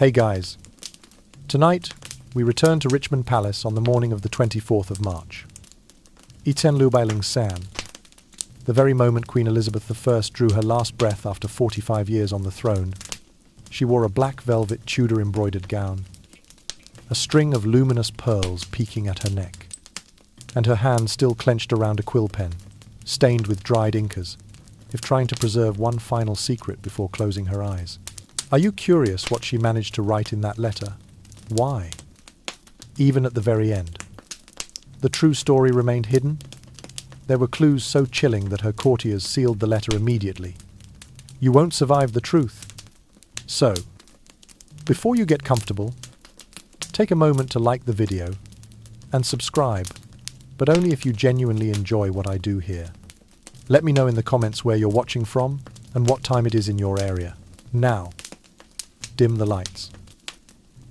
Hey guys, tonight we return to Richmond Palace on the morning of the 24th of March. Iten San, the very moment Queen Elizabeth I drew her last breath after 45 years on the throne, she wore a black velvet Tudor embroidered gown, a string of luminous pearls peeking at her neck, and her hand still clenched around a quill pen, stained with dried incas, if trying to preserve one final secret before closing her eyes. Are you curious what she managed to write in that letter? Why? Even at the very end. The true story remained hidden? There were clues so chilling that her courtiers sealed the letter immediately. You won't survive the truth. So, before you get comfortable, take a moment to like the video and subscribe, but only if you genuinely enjoy what I do here. Let me know in the comments where you're watching from and what time it is in your area. Now, dim the lights.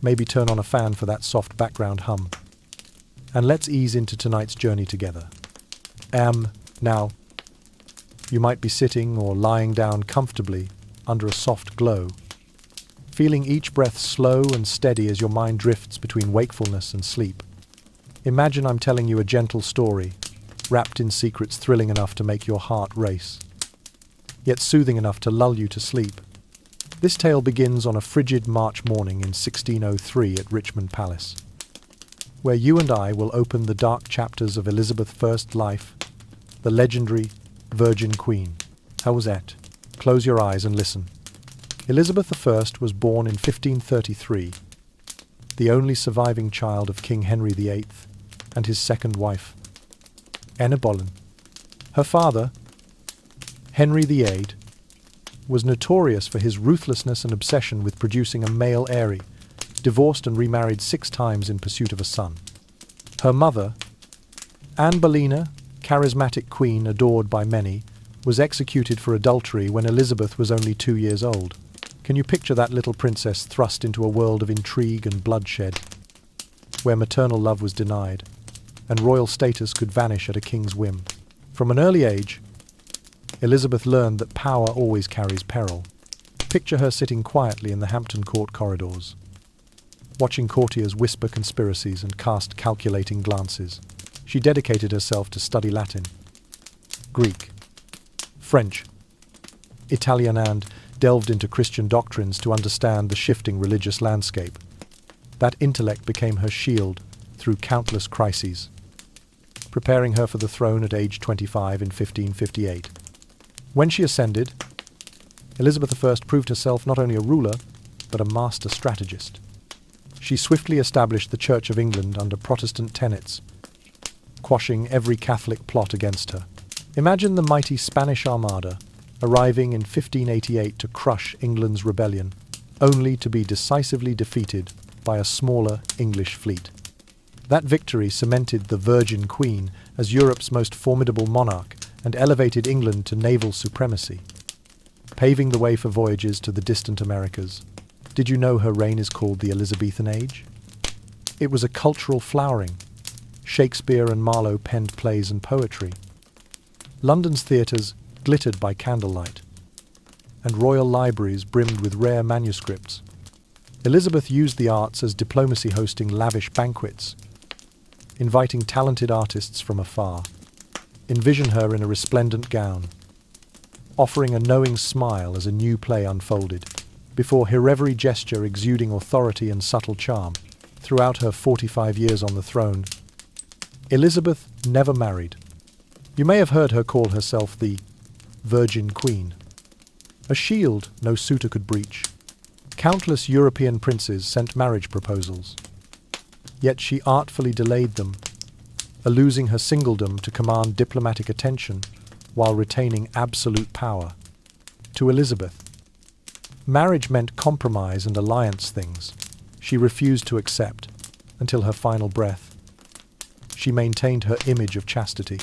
Maybe turn on a fan for that soft background hum. And let's ease into tonight's journey together. Now, you might be sitting or lying down comfortably under a soft glow, feeling each breath slow and steady as your mind drifts between wakefulness and sleep. Imagine I'm telling you a gentle story, wrapped in secrets thrilling enough to make your heart race, yet soothing enough to lull you to sleep. This tale begins on a frigid March morning in 1603 at Richmond Palace, where you and I will open the dark chapters of Elizabeth I's life, the legendary Virgin Queen. How was that? Close your eyes and listen. Elizabeth I was born in 1533, the only surviving child of King Henry VIII and his second wife, Anne Boleyn. Her father, Henry VIII, was notorious for his ruthlessness and obsession with producing a male heir, divorced and remarried 6 times in pursuit of a son. Her mother, Anne Boleyn, charismatic queen adored by many, was executed for adultery when Elizabeth was only 2 years old. Can you picture that little princess thrust into a world of intrigue and bloodshed, where maternal love was denied, and royal status could vanish at a king's whim? From an early age, Elizabeth learned that power always carries peril. Picture her sitting quietly in the Hampton Court corridors, watching courtiers whisper conspiracies and cast calculating glances. She dedicated herself to study Latin, Greek, French, Italian, and delved into Christian doctrines to understand the shifting religious landscape. That intellect became her shield through countless crises, preparing her for the throne at age 25 in 1558. When she ascended, Elizabeth I proved herself not only a ruler, but a master strategist. She swiftly established the Church of England under Protestant tenets, quashing every Catholic plot against her. Imagine the mighty Spanish Armada arriving in 1588 to crush England's rebellion, only to be decisively defeated by a smaller English fleet. That victory cemented the Virgin Queen as Europe's most formidable monarch and elevated England to naval supremacy, paving the way for voyages to the distant Americas. Did you know her reign is called the Elizabethan Age? It was a cultural flowering. Shakespeare and Marlowe penned plays and poetry. London's theatres glittered by candlelight, and royal libraries brimmed with rare manuscripts. Elizabeth used the arts as diplomacy, hosting lavish banquets, inviting talented artists from afar. Envision her in a resplendent gown, offering a knowing smile as a new play unfolded, before her every gesture exuding authority and subtle charm. Throughout her 45 years on the throne, Elizabeth never married. You may have heard her call herself the Virgin Queen, a shield no suitor could breach. Countless European princes sent marriage proposals, yet she artfully delayed them, losing her singledom to command diplomatic attention while retaining absolute power. To Elizabeth, marriage meant compromise and alliance things she refused to accept until her final breath. She maintained her image of chastity,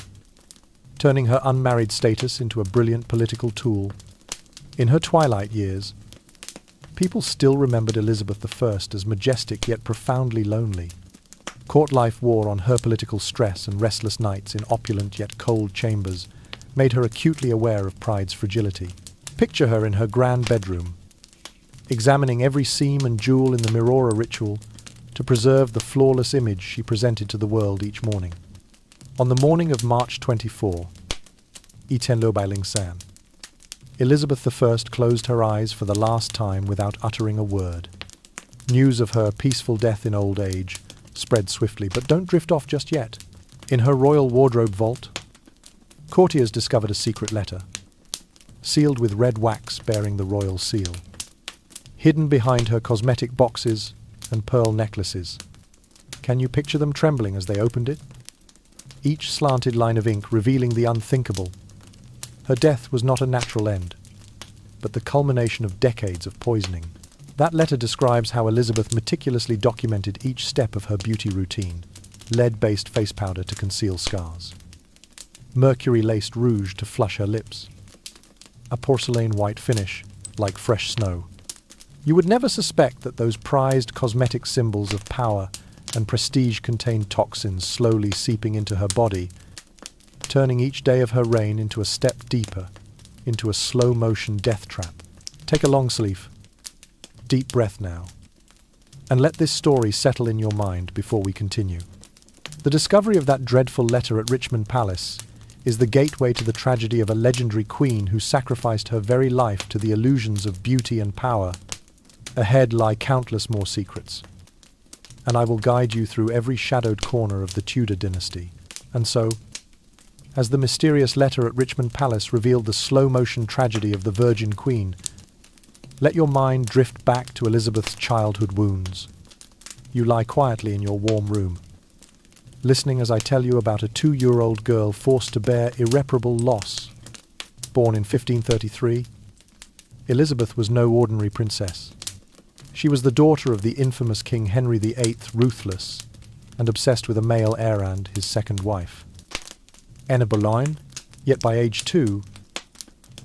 turning her unmarried status into a brilliant political tool. In her twilight years, people still remembered Elizabeth I as majestic yet profoundly lonely. Court life wore on her political stress, and restless nights in opulent yet cold chambers made her acutely aware of pride's fragility. Picture her in her grand bedroom, examining every seam and jewel in the Mirora ritual to preserve the flawless image she presented to the world each morning. On the morning of March 24, Elizabeth I closed her eyes for the last time without uttering a word. News of her peaceful death in old age spread swiftly, but don't drift off just yet. In her royal wardrobe vault, courtiers discovered a secret letter, sealed with red wax bearing the royal seal. Hidden behind her cosmetic boxes and pearl necklaces. Can you picture them trembling as they opened it? Each slanted line of ink revealing the unthinkable. Her death was not a natural end, but the culmination of decades of poisoning. That letter describes how Elizabeth meticulously documented each step of her beauty routine. Lead-based face powder to conceal scars. Mercury-laced rouge to flush her lips. A porcelain white finish, like fresh snow. You would never suspect that those prized cosmetic symbols of power and prestige contained toxins slowly seeping into her body, turning each day of her reign into a step deeper, into a slow-motion death trap. Take a long sleep. Deep breath now. And let this story settle in your mind before we continue. The discovery of that dreadful letter at Richmond Palace is the gateway to the tragedy of a legendary queen who sacrificed her very life to the illusions of beauty and power. Ahead lie countless more secrets, and I will guide you through every shadowed corner of the Tudor dynasty. And so, as the mysterious letter at Richmond Palace revealed the slow-motion tragedy of the Virgin Queen, let your mind drift back to Elizabeth's childhood wounds. You lie quietly in your warm room, listening as I tell you about a 2-year-old girl forced to bear irreparable loss. Born in 1533, Elizabeth was no ordinary princess. She was the daughter of the infamous King Henry VIII, ruthless and obsessed with a male heir and his second wife. Anne Boleyn, yet by age 2,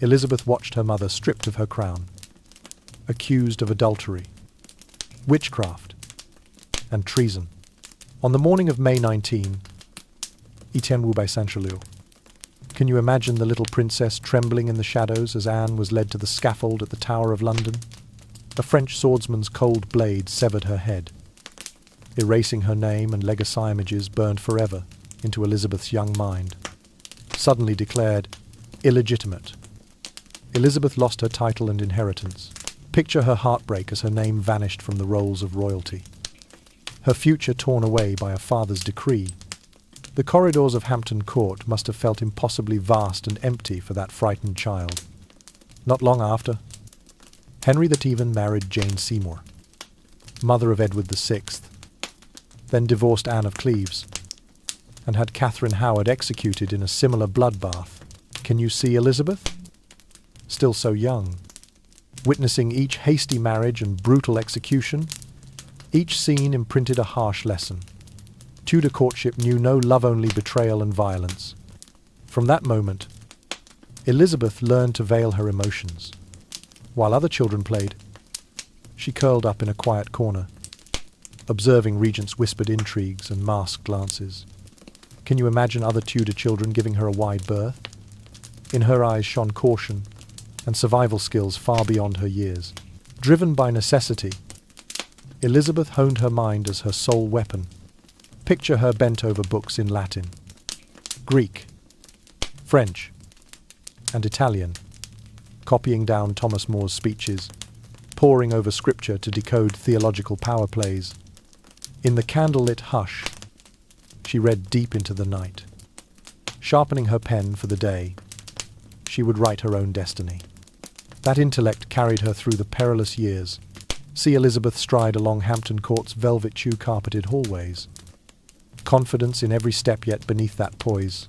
Elizabeth watched her mother stripped of her crown, accused of adultery, witchcraft, and treason. On the morning of May 19, can you imagine the little princess trembling in the shadows as Anne was led to the scaffold at the Tower of London? A French swordsman's cold blade severed her head, erasing her name and legacy images burned forever into Elizabeth's young mind. Suddenly declared illegitimate, Elizabeth lost her title and inheritance. Picture her heartbreak as her name vanished from the rolls of royalty. Her future torn away by a father's decree. The corridors of Hampton Court must have felt impossibly vast and empty for that frightened child. Not long after, Henry VII married Jane Seymour, mother of Edward VI, then divorced Anne of Cleves, and had Catherine Howard executed in a similar bloodbath. Can you see Elizabeth? Still so young, witnessing each hasty marriage and brutal execution, each scene imprinted a harsh lesson. Tudor courtship knew no love-only betrayal and violence. From that moment, Elizabeth learned to veil her emotions. While other children played, she curled up in a quiet corner, observing regents' whispered intrigues and masked glances. Can you imagine other Tudor children giving her a wide berth? In her eyes shone caution and survival skills far beyond her years. Driven by necessity, Elizabeth honed her mind as her sole weapon. Picture her bent over books in Latin, Greek, French, and Italian, copying down Thomas More's speeches, poring over scripture to decode theological power plays. In the candlelit hush, she read deep into the night. Sharpening her pen for the day, she would write her own destiny. That intellect carried her through the perilous years. See Elizabeth stride along Hampton Court's velvet shoe-carpeted hallways. Confidence in every step, yet beneath that poise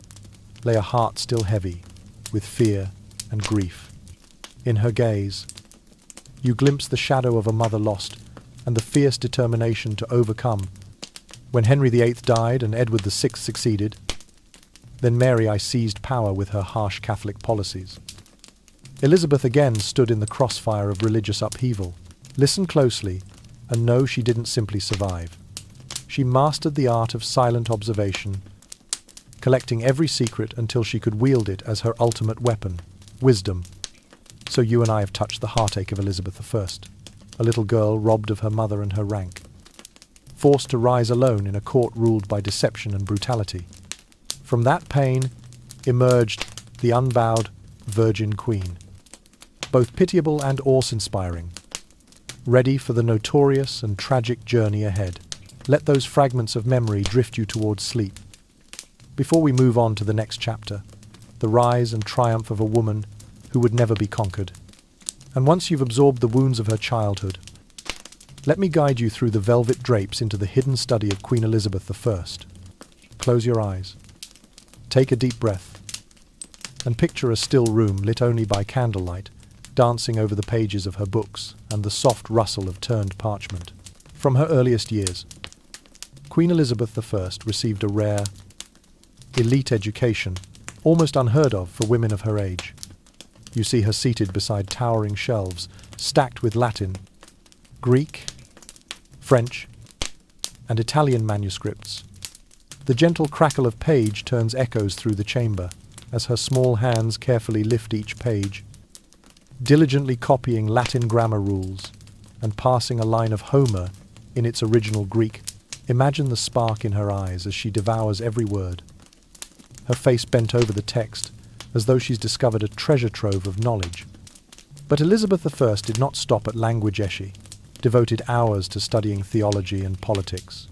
lay a heart still heavy with fear and grief. In her gaze, you glimpse the shadow of a mother lost and the fierce determination to overcome. When Henry VIII died and Edward VI succeeded, then Mary I seized power with her harsh Catholic policies. Elizabeth again stood in the crossfire of religious upheaval. Listen closely and know she didn't simply survive. She mastered the art of silent observation, collecting every secret until she could wield it as her ultimate weapon, wisdom. So you and I have touched the heartache of Elizabeth I. a little girl robbed of her mother and her rank, forced to rise alone in a court ruled by deception and brutality. From that pain emerged the unbowed Virgin Queen, both pitiable and awe-inspiring, ready for the notorious and tragic journey ahead. Let those fragments of memory drift you towards sleep. Before we move on to the next chapter, the rise and triumph of a woman who would never be conquered. And once you've absorbed the wounds of her childhood, let me guide you through the velvet drapes into the hidden study of Queen Elizabeth I. Close your eyes, take a deep breath, and picture a still room lit only by candlelight, dancing over the pages of her books and the soft rustle of turned parchment. From her earliest years, Queen Elizabeth I received a rare, elite education, almost unheard of for women of her age. You see her seated beside towering shelves, stacked with Latin, Greek, French, and Italian manuscripts. The gentle crackle of page turns echoes through the chamber as her small hands carefully lift each page, diligently copying Latin grammar rules and passing a line of Homer in its original Greek. Imagine the spark in her eyes as she devours every word, her face bent over the text as though she's discovered a treasure trove of knowledge. But Elizabeth I did not stop at language esche, devoted hours to studying theology and politics.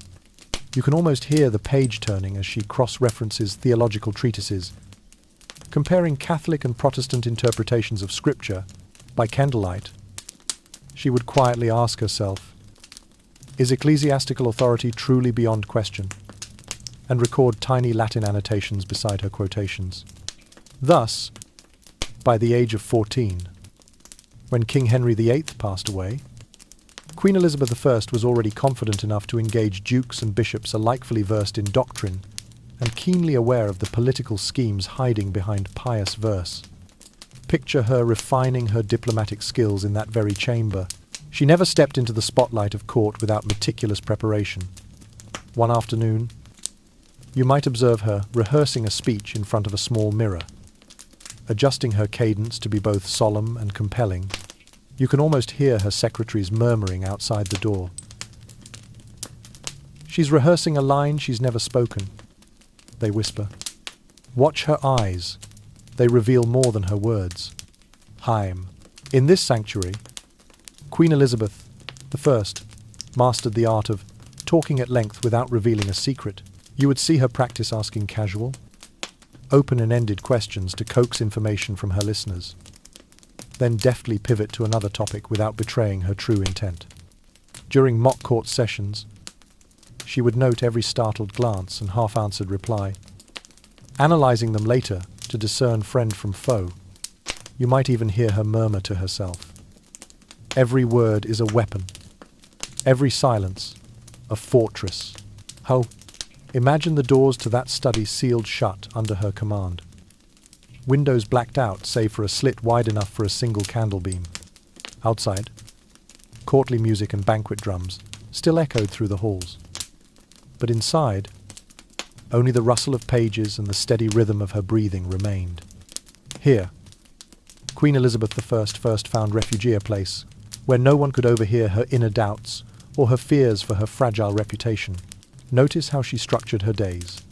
You can almost hear the page turning as she cross-references theological treatises, comparing Catholic and Protestant interpretations of Scripture by candlelight. She would quietly ask herself, is ecclesiastical authority truly beyond question? And record tiny Latin annotations beside her quotations. Thus, by the age of 14, when King Henry VIII passed away, Queen Elizabeth I was already confident enough to engage dukes and bishops alike fully versed in doctrine and keenly aware of the political schemes hiding behind pious verse. Picture her refining her diplomatic skills in that very chamber. She never stepped into the spotlight of court without meticulous preparation. One afternoon, you might observe her rehearsing a speech in front of a small mirror, adjusting her cadence to be both solemn and compelling. You can almost hear her secretaries murmuring outside the door. She's rehearsing a line she's never spoken, they whisper. Watch her eyes. They reveal more than her words. Heim. In this sanctuary, Queen Elizabeth I mastered the art of talking at length without revealing a secret. You would see her practice asking casual, open and ended questions to coax information from her listeners, then deftly pivot to another topic without betraying her true intent. During mock court sessions, she would note every startled glance and half-answered reply, analyzing them later to discern friend from foe. You might even hear her murmur to herself, every word is a weapon, every silence a fortress. How? Imagine the doors to that study sealed shut under her command. Windows blacked out save for a slit wide enough for a single candle beam. Outside, courtly music and banquet drums still echoed through the halls. But inside, only the rustle of pages and the steady rhythm of her breathing remained. Here, Queen Elizabeth I first found refuge, a place where no one could overhear her inner doubts or her fears for her fragile reputation. Notice how she structured her days.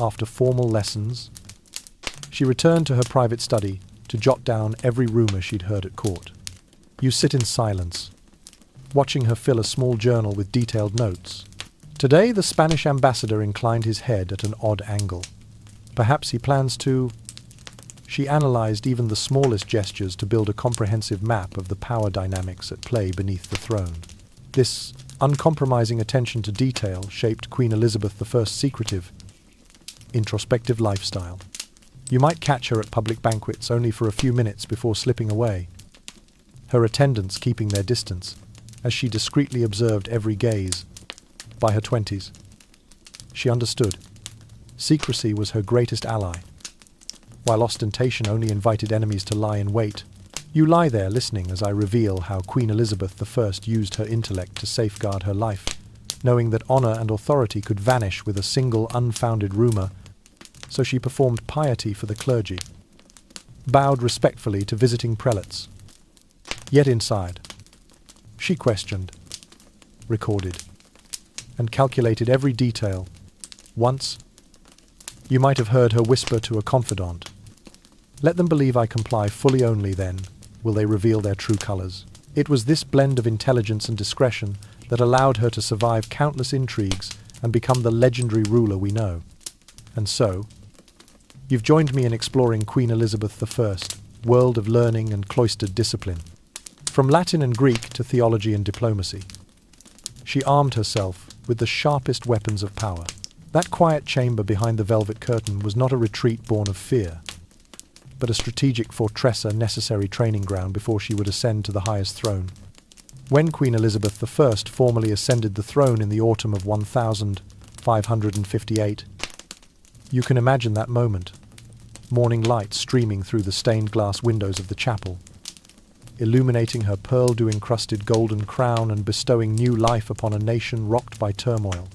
After formal lessons, she returned to her private study to jot down every rumor she'd heard at court. You sit in silence, watching her fill a small journal with detailed notes. Today, the Spanish ambassador inclined his head at an odd angle. Perhaps he plans to... She analyzed even the smallest gestures to build a comprehensive map of the power dynamics at play beneath the throne. This uncompromising attention to detail shaped Queen Elizabeth I's secretive, introspective lifestyle. You might catch her at public banquets only for a few minutes before slipping away, her attendants keeping their distance, as she discreetly observed every gaze. By her 20s, she understood. Secrecy was her greatest ally. While ostentation only invited enemies to lie in wait, you lie there listening as I reveal how Queen Elizabeth I used her intellect to safeguard her life, knowing that honor and authority could vanish with a single unfounded rumor, so she performed piety for the clergy, bowed respectfully to visiting prelates. Yet inside, She questioned, recorded, and calculated every detail. Once, you might have heard her whisper to a confidant, "Let them believe I comply fully, only then will they reveal their true colours." It was this blend of intelligence and discretion that allowed her to survive countless intrigues and become the legendary ruler we know. And so, you've joined me in exploring Queen Elizabeth I, world of learning and cloistered discipline. From Latin and Greek to theology and diplomacy, she armed herself with the sharpest weapons of power. That quiet chamber behind the velvet curtain was not a retreat born of fear, but a strategic fortress, a necessary training ground before she would ascend to the highest throne. When Queen Elizabeth I formally ascended the throne in the autumn of 1558, you can imagine that moment. Morning light streaming through the stained glass windows of the chapel, illuminating her pearl-dew-encrusted golden crown and bestowing new life upon a nation rocked by turmoil.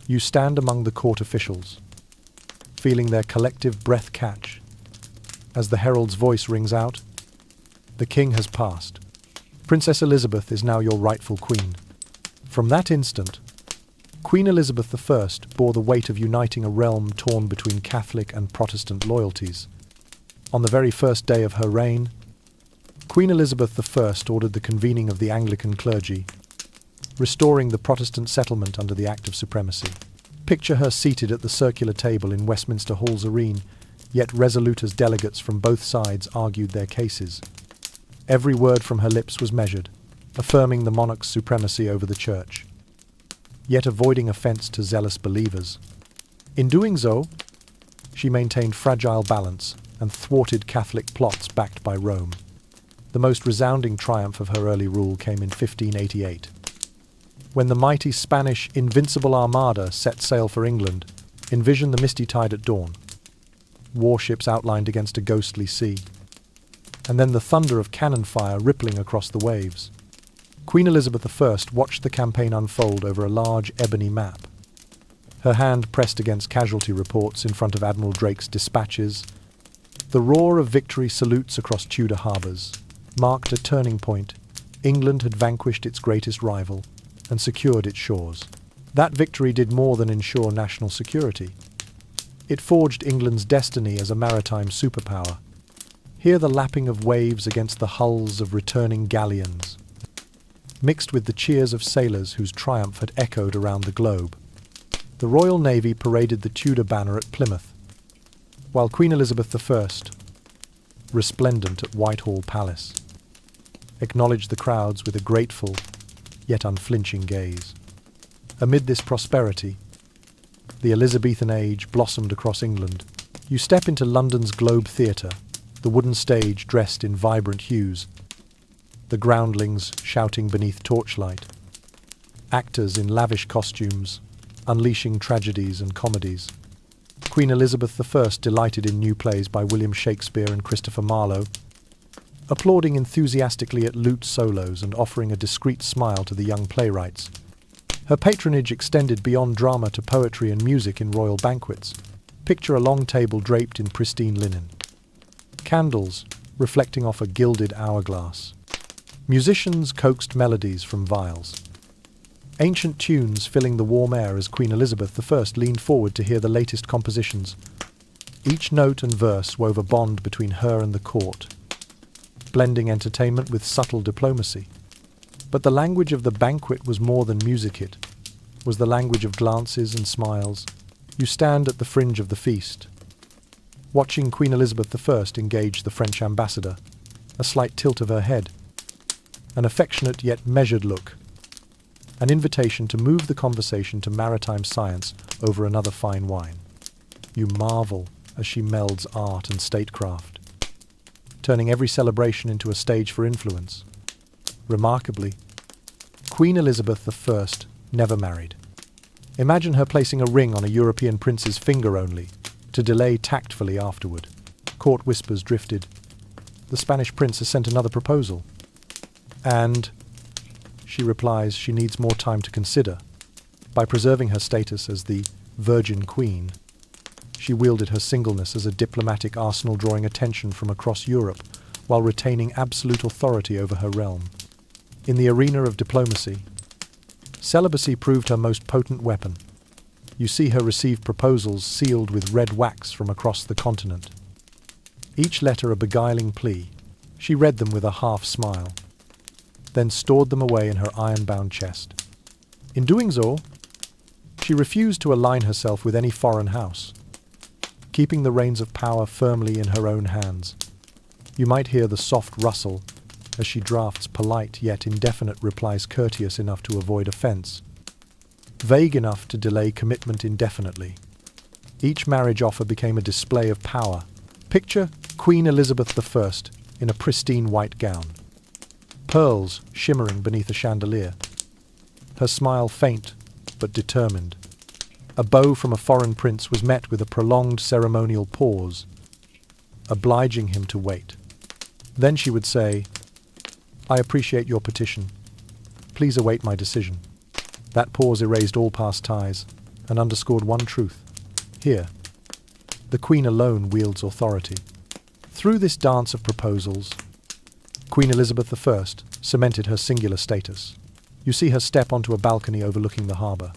You stand among the court officials, feeling their collective breath catch as the herald's voice rings out, "The king has passed. Princess Elizabeth is now your rightful queen." From that instant, Queen Elizabeth I bore the weight of uniting a realm torn between Catholic and Protestant loyalties. On the very first day of her reign, Queen Elizabeth I ordered the convening of the Anglican clergy, restoring the Protestant settlement under the Act of Supremacy. Picture her seated at the circular table in Westminster Hall's arena, yet resolute as delegates from both sides argued their cases. Every word from her lips was measured, affirming the monarch's supremacy over the Church, yet avoiding offence to zealous believers. In doing so, she maintained fragile balance and thwarted Catholic plots backed by Rome. The most resounding triumph of her early rule came in 1588, when the mighty Spanish Invincible Armada set sail for England. Envision the misty tide at dawn, warships outlined against a ghostly sea, and then the thunder of cannon fire rippling across the waves. Queen Elizabeth I watched the campaign unfold over a large ebony map, her hand pressed against casualty reports in front of Admiral Drake's dispatches. The roar of victory salutes across Tudor harbours marked a turning point. England had vanquished its greatest rival and secured its shores. That victory did more than ensure national security. It forged England's destiny as a maritime superpower. Hear the lapping of waves against the hulls of returning galleons, mixed with the cheers of sailors whose triumph had echoed around the globe. The Royal Navy paraded the Tudor banner at Plymouth, while Queen Elizabeth I, resplendent at Whitehall Palace, acknowledged the crowds with a grateful yet unflinching gaze. Amid this prosperity, the Elizabethan age blossomed across England. You step into London's Globe Theatre, the wooden stage dressed in vibrant hues, the groundlings shouting beneath torchlight, actors in lavish costumes, unleashing tragedies and comedies. Queen Elizabeth I delighted in new plays by William Shakespeare and Christopher Marlowe, applauding enthusiastically at lute solos and offering a discreet smile to the young playwrights. Her patronage extended beyond drama to poetry and music in royal banquets. Picture a long table draped in pristine linen, candles reflecting off a gilded hourglass. Musicians coaxed melodies from viols, ancient tunes filling the warm air as Queen Elizabeth I leaned forward to hear the latest compositions. Each note and verse wove a bond between her and the court, blending entertainment with subtle diplomacy. But the language of the banquet was more than music. It was the language of glances and smiles. You stand at the fringe of the feast, watching Queen Elizabeth I engage the French ambassador, a slight tilt of her head, an affectionate yet measured look, an invitation to move the conversation to maritime science over another fine wine. You marvel as she melds art and statecraft, turning every celebration into a stage for influence. Remarkably, Queen Elizabeth I never married. Imagine her placing a ring on a European prince's finger only, to delay tactfully afterward. Court whispers drifted. The Spanish prince has sent another proposal. And, she replies, she needs more time to consider. By preserving her status as the Virgin Queen, she wielded her singleness as a diplomatic arsenal, drawing attention from across Europe while retaining absolute authority over her realm. In the arena of diplomacy, celibacy proved her most potent weapon. You see her receive proposals sealed with red wax from across the continent. Each letter a beguiling plea. She read them with a half smile, then stored them away in her iron-bound chest. In doing so, she refused to align herself with any foreign house, keeping the reins of power firmly in her own hands. You might hear the soft rustle as she drafts polite yet indefinite replies courteous enough to avoid offense, vague enough to delay commitment indefinitely. Each marriage offer became a display of power. Picture Queen Elizabeth I in a pristine white gown, pearls shimmering beneath a chandelier, her smile faint but determined. A bow from a foreign prince was met with a prolonged ceremonial pause, obliging him to wait. Then she would say, "I appreciate your petition. Please await my decision." That pause erased all past ties and underscored one truth. Here, the Queen alone wields authority. Through this dance of proposals, Queen Elizabeth I cemented her singular status. You see her step onto a balcony overlooking the harbour,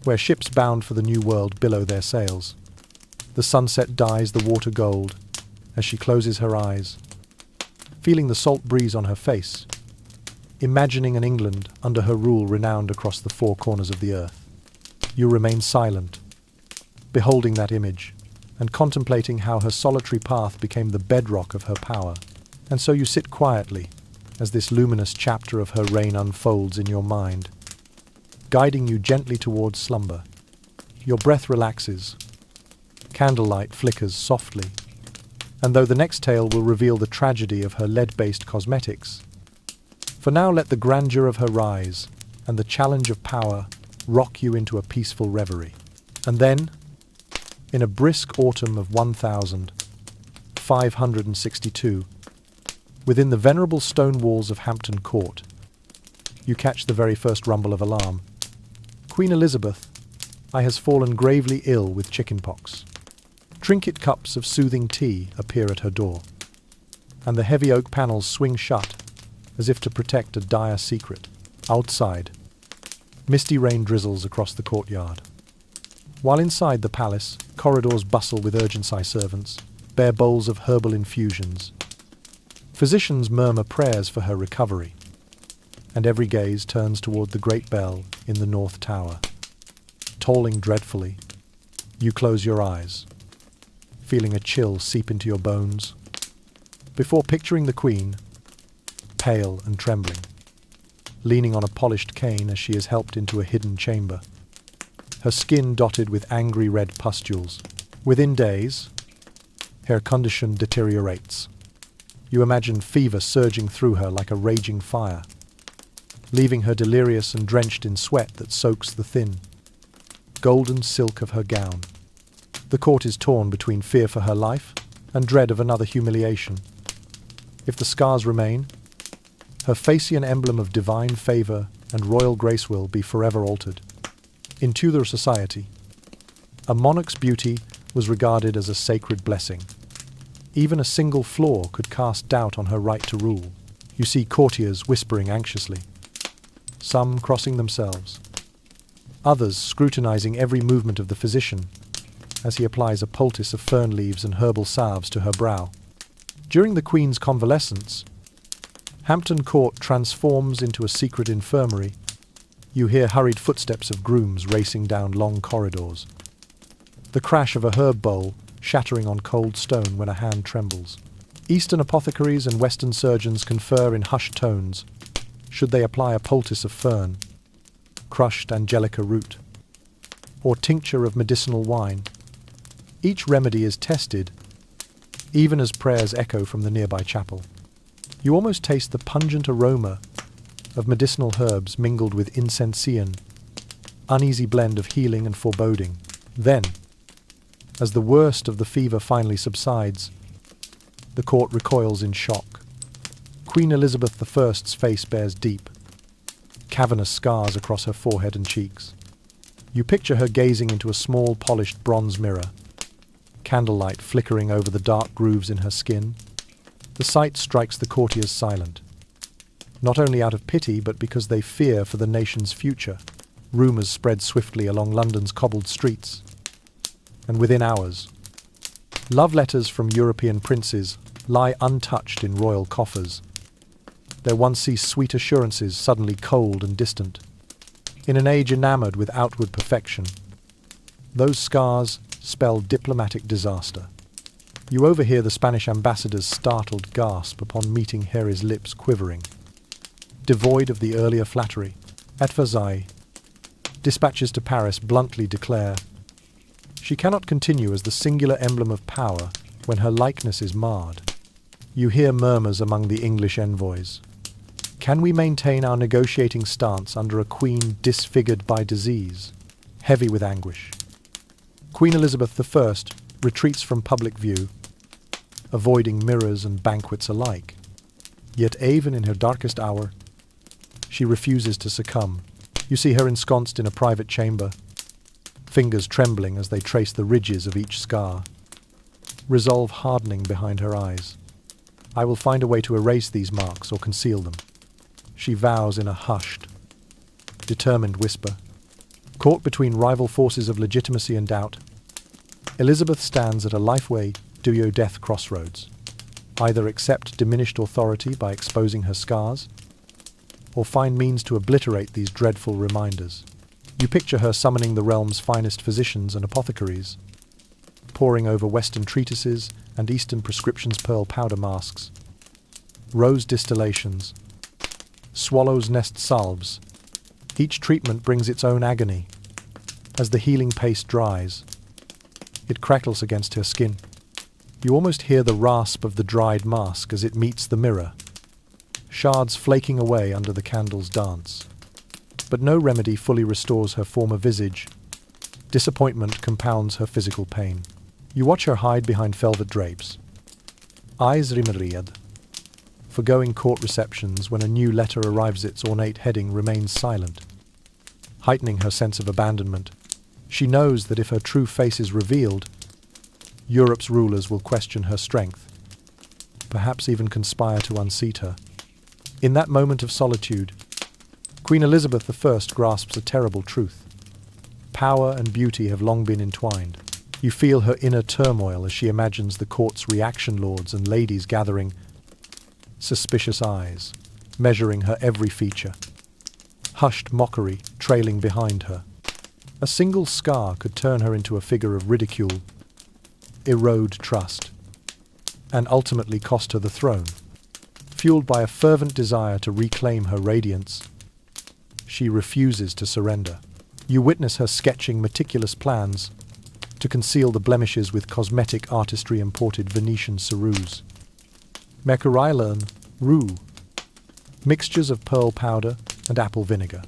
where ships bound for the New World billow their sails. The sunset dyes the water gold as she closes her eyes, feeling the salt breeze on her face, imagining an England under her rule renowned across the four corners of the earth. You remain silent, beholding that image, and contemplating how her solitary path became the bedrock of her power. And so you sit quietly as this luminous chapter of her reign unfolds in your mind, guiding you gently towards slumber. Your breath relaxes, candlelight flickers softly, and though the next tale will reveal the tragedy of her lead-based cosmetics, for now let the grandeur of her rise and the challenge of power rock you into a peaceful reverie. And then, in a brisk autumn of 1562, within the venerable stone walls of Hampton Court, you catch the very first rumble of alarm. Queen Elizabeth, I has fallen gravely ill with chickenpox. Trinket cups of soothing tea appear at her door, and the heavy oak panels swing shut as if to protect a dire secret. Outside, misty rain drizzles across the courtyard, while inside the palace, corridors bustle with urgency. Servants bear bowls of herbal infusions. Physicians murmur prayers for her recovery, and every gaze turns toward the great bell in the North Tower. Tolling dreadfully, you close your eyes, feeling a chill seep into your bones, before picturing the Queen, pale and trembling, leaning on a polished cane as she is helped into a hidden chamber, her skin dotted with angry red pustules. Within days, her condition deteriorates. You imagine fever surging through her like a raging fire, leaving her delirious and drenched in sweat that soaks the thin, golden silk of her gown. The court is torn between fear for her life and dread of another humiliation. If the scars remain, her Phaeacian emblem of divine favour and royal grace will be forever altered. In Tudor society, a monarch's beauty was regarded as a sacred blessing. Even a single flaw could cast doubt on her right to rule. You see courtiers whispering anxiously, some crossing themselves, others scrutinizing every movement of the physician as he applies a poultice of fern leaves and herbal salves to her brow. During the Queen's convalescence, Hampton Court transforms into a secret infirmary. You hear hurried footsteps of grooms racing down long corridors, the crash of a herb bowl shattering on cold stone when a hand trembles. Eastern apothecaries and Western surgeons confer in hushed tones, should they apply a poultice of fern, crushed angelica root, or tincture of medicinal wine. Each remedy is tested, even as prayers echo from the nearby chapel. You almost taste the pungent aroma of medicinal herbs mingled with incensean, uneasy blend of healing and foreboding. Then, as the worst of the fever finally subsides, the court recoils in shock. Queen Elizabeth I's face bears deep, cavernous scars across her forehead and cheeks. You picture her gazing into a small polished bronze mirror, candlelight flickering over the dark grooves in her skin. The sight strikes the courtiers silent. not only out of pity but because they fear for the nation's future. Rumours spread swiftly along London's cobbled streets. And within hours, love letters from European princes lie untouched in royal coffers. Their once sweet assurances suddenly cold and distant. In an age enamoured with outward perfection, those scars spell diplomatic disaster. You overhear the Spanish ambassador's startled gasp upon meeting Harry's lips quivering. Devoid of the earlier flattery, at Versailles, dispatches to Paris bluntly declare she cannot continue as the singular emblem of power when her likeness is marred. You hear murmurs among the English envoys. Can we maintain our negotiating stance under a queen disfigured by disease, heavy with anguish? Queen Elizabeth I retreats from public view, avoiding mirrors and banquets alike. Yet even in her darkest hour, she refuses to succumb. You see her ensconced in a private chamber, fingers trembling as they trace the ridges of each scar, resolve hardening behind her eyes. I will find a way to erase these marks or conceal them, she vows in a hushed, determined whisper. Caught between rival forces of legitimacy and doubt, Elizabeth stands at a life-way do-or-death crossroads. Either accept diminished authority by exposing her scars, or find means to obliterate these dreadful reminders. You picture her summoning the realm's finest physicians and apothecaries, poring over Western treatises and Eastern prescriptions, pearl powder masks, rose distillations, swallow's nest salves. Each treatment brings its own agony. As the healing paste dries, it crackles against her skin. You almost hear the rasp of the dried mask as it meets the mirror, shards flaking away under the candle's dance. But no remedy fully restores her former visage. Disappointment compounds her physical pain. You watch her hide behind velvet drapes, eyes rimeried, forgoing court receptions when a new letter arrives. Its ornate heading remains silent, heightening her sense of abandonment. She knows that if her true face is revealed, Europe's rulers will question her strength, perhaps even conspire to unseat her. In that moment of solitude, Queen Elizabeth I grasps a terrible truth. Power and beauty have long been entwined. You feel her inner turmoil as she imagines the court's reaction lords and ladies gathering, suspicious eyes, measuring her every feature. Hushed mockery trailing behind her. A single scar could turn her into a figure of ridicule, erode trust, and ultimately cost her the throne. Fueled by a fervent desire to reclaim her radiance, she refuses to surrender. You witness her sketching meticulous plans to conceal the blemishes with cosmetic artistry imported Venetian ceruse. Mercurilan, roux, mixtures of pearl powder and apple vinegar.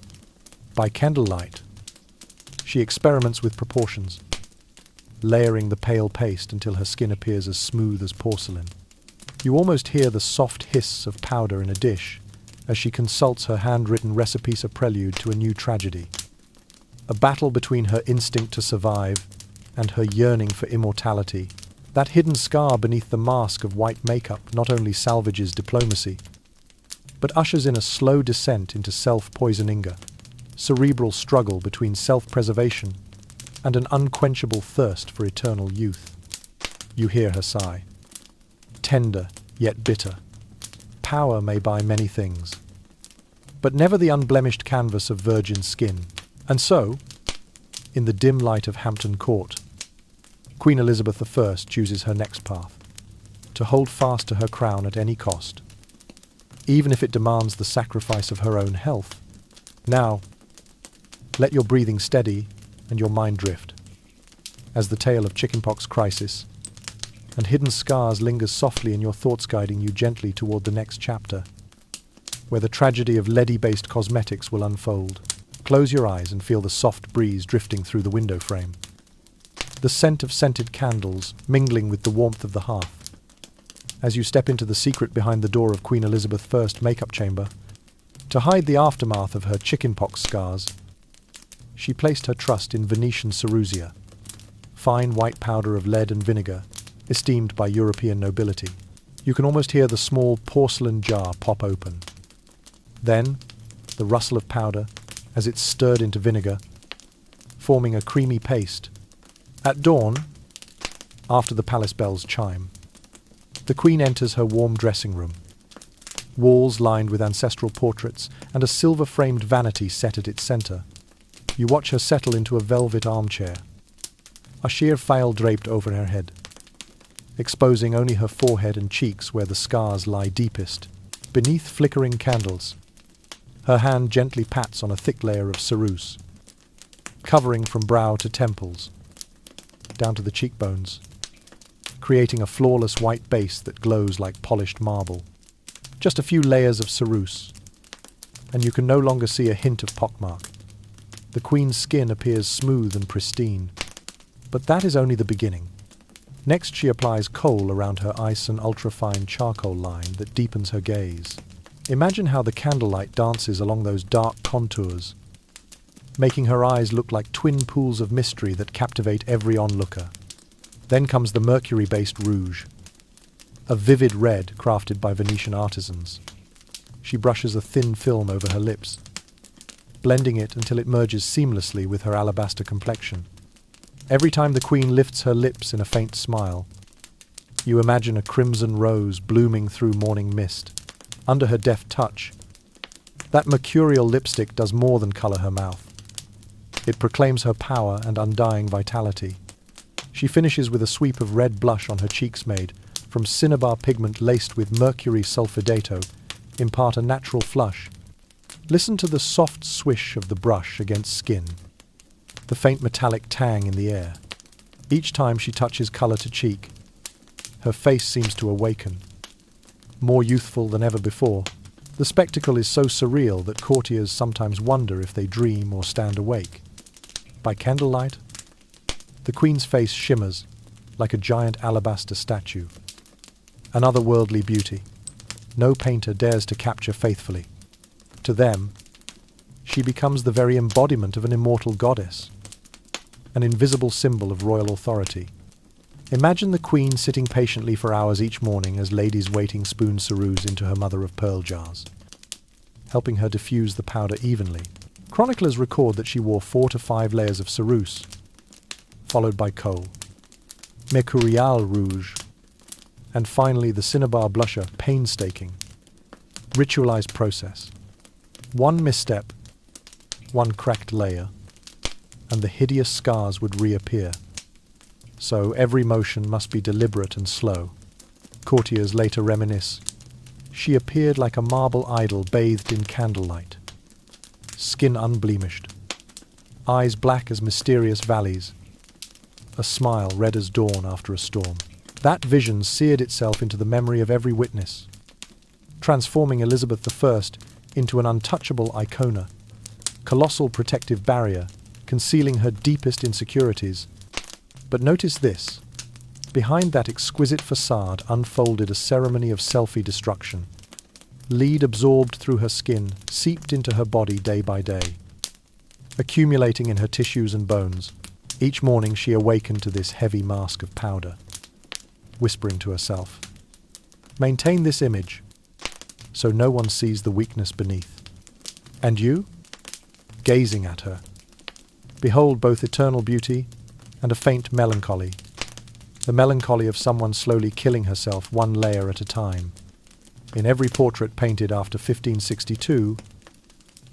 By candlelight, she experiments with proportions, layering the pale paste until her skin appears as smooth as porcelain. You almost hear the soft hiss of powder in a dish as she consults her handwritten recipes, a prelude to a new tragedy. A battle between her instinct to survive and her yearning for immortality. That hidden scar beneath the mask of white makeup not only salvages diplomacy, but ushers in a slow descent into self-poisoning, cerebral struggle between self-preservation and an unquenchable thirst for eternal youth. You hear her sigh. Tender, yet bitter. Power may buy many things, but never the unblemished canvas of virgin skin. And so, in the dim light of Hampton Court, Queen Elizabeth I chooses her next path, to hold fast to her crown at any cost, even if it demands the sacrifice of her own health. Now, let your breathing steady and your mind drift, as the tale of Chickenpox crisis and hidden scars lingers softly in your thoughts, guiding you gently toward the next chapter, where the tragedy of leady-based cosmetics will unfold. Close your eyes and feel the soft breeze drifting through the window frame, the scent of scented candles mingling with the warmth of the hearth. As you step into the secret behind the door of Queen Elizabeth I's makeup chamber, to hide the aftermath of her chickenpox scars, she placed her trust in Venetian cerusia, fine white powder of lead and vinegar, esteemed by European nobility. You can almost hear the small porcelain jar pop open, Then, the rustle of powder as it's stirred into vinegar, forming a creamy paste. At dawn, after the palace bells chime, the Queen enters her warm dressing room. Walls lined with ancestral portraits and a silver-framed vanity set at its centre. You watch her settle into a velvet armchair, a sheer veil draped over her head, exposing only her forehead and cheeks where the scars lie deepest. Beneath flickering candles, her hand gently pats on a thick layer of ceruse, covering from brow to temples, down to the cheekbones, creating a flawless white base that glows like polished marble. Just a few layers of ceruse, and you can no longer see a hint of pockmark. The Queen's skin appears smooth and pristine, but that is only the beginning. Next, she applies kohl around her ice and ultrafine charcoal line that deepens her gaze. Imagine how the candlelight dances along those dark contours, making her eyes look like twin pools of mystery that captivate every onlooker. Then comes the mercury-based rouge, a vivid red crafted by Venetian artisans. She brushes a thin film over her lips, blending it until it merges seamlessly with her alabaster complexion. Every time the Queen lifts her lips in a faint smile, you imagine a crimson rose blooming through morning mist. Under her deft touch, that mercurial lipstick does more than colour her mouth. It proclaims her power and undying vitality. She finishes with a sweep of red blush on her cheeks made from cinnabar pigment laced with mercury sulfidato, impart a natural flush. Listen to the soft swish of the brush against skin, the faint metallic tang in the air. Each time she touches colour to cheek, her face seems to awaken, more youthful than ever before. The spectacle is so surreal that courtiers sometimes wonder if they dream or stand awake. By candlelight, the Queen's face shimmers like a giant alabaster statue, an otherworldly beauty no painter dares to capture faithfully. To them, she becomes the very embodiment of an immortal goddess, an invisible symbol of royal authority. Imagine the Queen sitting patiently for hours each morning as ladies waiting spoon ceruse into her mother-of-pearl jars, helping her diffuse the powder evenly. Chroniclers record that she wore 4 to 5 layers of ceruse, followed by kohl, mercurial rouge, and finally the cinnabar blusher, painstaking, ritualized process. One misstep, one cracked layer, and the hideous scars would reappear. So every motion must be deliberate and slow. Courtiers later reminisce, she appeared like a marble idol bathed in candlelight, skin unblemished, eyes black as mysterious valleys, a smile red as dawn after a storm. That vision seared itself into the memory of every witness, transforming Elizabeth I into an untouchable icona, colossal protective barrier, concealing her deepest insecurities. But notice this. Behind that exquisite facade unfolded a ceremony of self-destruction. Lead absorbed through her skin, seeped into her body day by day, accumulating in her tissues and bones. Each morning she awakened to this heavy mask of powder, whispering to herself, "Maintain this image, so no one sees the weakness beneath." And you, gazing at her, behold both eternal beauty and a faint melancholy, the melancholy of someone slowly killing herself one layer at a time. In every portrait painted after 1562,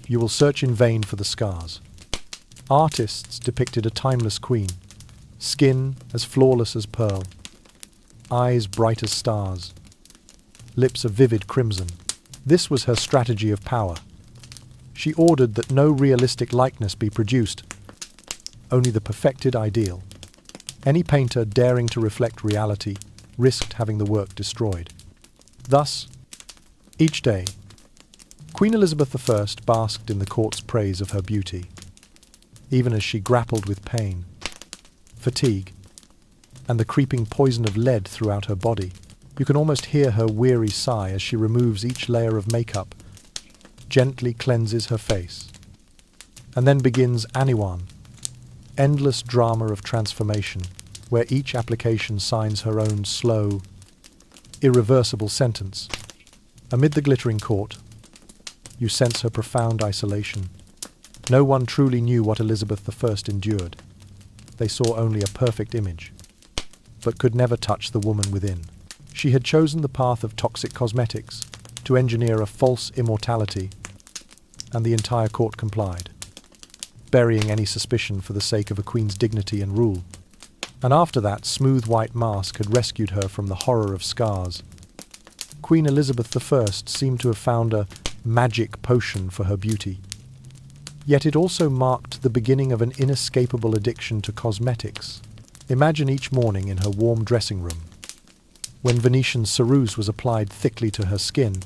you will search in vain for the scars. Artists depicted a timeless queen, skin as flawless as pearl, eyes bright as stars, lips of vivid crimson. This was her strategy of power. She ordered that no realistic likeness be produced, only the perfected ideal. Any painter daring to reflect reality risked having the work destroyed. Thus, each day, Queen Elizabeth I basked in the court's praise of her beauty, even as she grappled with pain, fatigue, and the creeping poison of lead throughout her body. You can almost hear her weary sigh as she removes each layer of makeup, gently cleanses her face, and then begins Aniwan, endless drama of transformation, where each application signs her own slow, irreversible sentence. Amid the glittering court, You sense her profound isolation. No one truly knew what Elizabeth I endured. They saw only a perfect image, but could never touch the woman within. She had chosen the path of toxic cosmetics to engineer a false immortality, and the entire court complied, burying any suspicion for the sake of a queen's dignity and rule. And after that smooth white mask had rescued her from the horror of scars, Queen Elizabeth I seemed to have found a magic potion for her beauty. Yet it also marked the beginning of an inescapable addiction to cosmetics. Imagine each morning in her warm dressing room, when Venetian ceruse was applied thickly to her skin,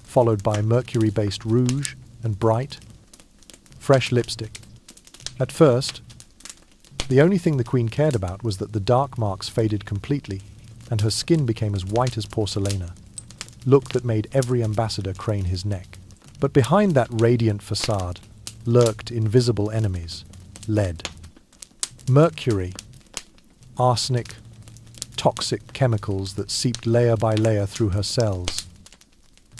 followed by mercury-based rouge and bright, fresh lipstick. At first, the only thing the Queen cared about was that the dark marks faded completely and her skin became as white as porcelaina, look that made every ambassador crane his neck. But behind that radiant facade lurked invisible enemies: lead, mercury, arsenic, toxic chemicals that seeped layer by layer through her cells,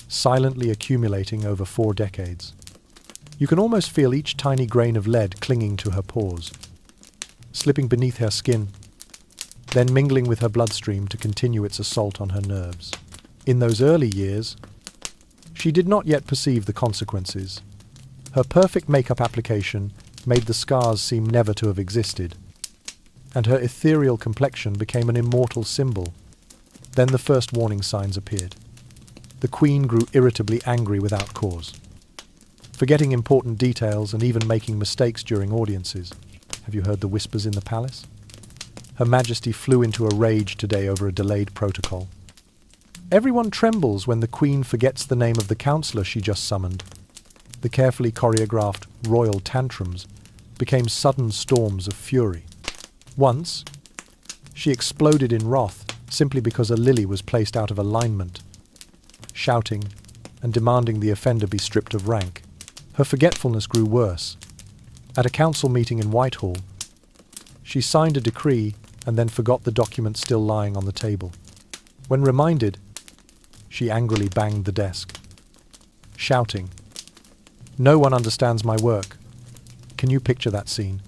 silently accumulating over 4 decades. You can almost feel each tiny grain of lead clinging to her pores, slipping beneath her skin, then mingling with her bloodstream to continue its assault on her nerves. In those early years, she did not yet perceive the consequences. Her perfect makeup application made the scars seem never to have existed, and her ethereal complexion became an immortal symbol. Then the first warning signs appeared. The Queen grew irritably angry without cause, forgetting important details and even making mistakes during audiences. Have you heard the whispers in the palace? Her Majesty flew into a rage today over a delayed protocol. Everyone trembles when the Queen forgets the name of the councillor she just summoned. The carefully choreographed royal tantrums became sudden storms of fury. Once, she exploded in wrath simply because a lily was placed out of alignment, shouting and demanding the offender be stripped of rank. Her forgetfulness grew worse. At a council meeting in Whitehall, she signed a decree and then forgot the document still lying on the table. When reminded, she angrily banged the desk, shouting, "No one understands my work." Can you picture that scene?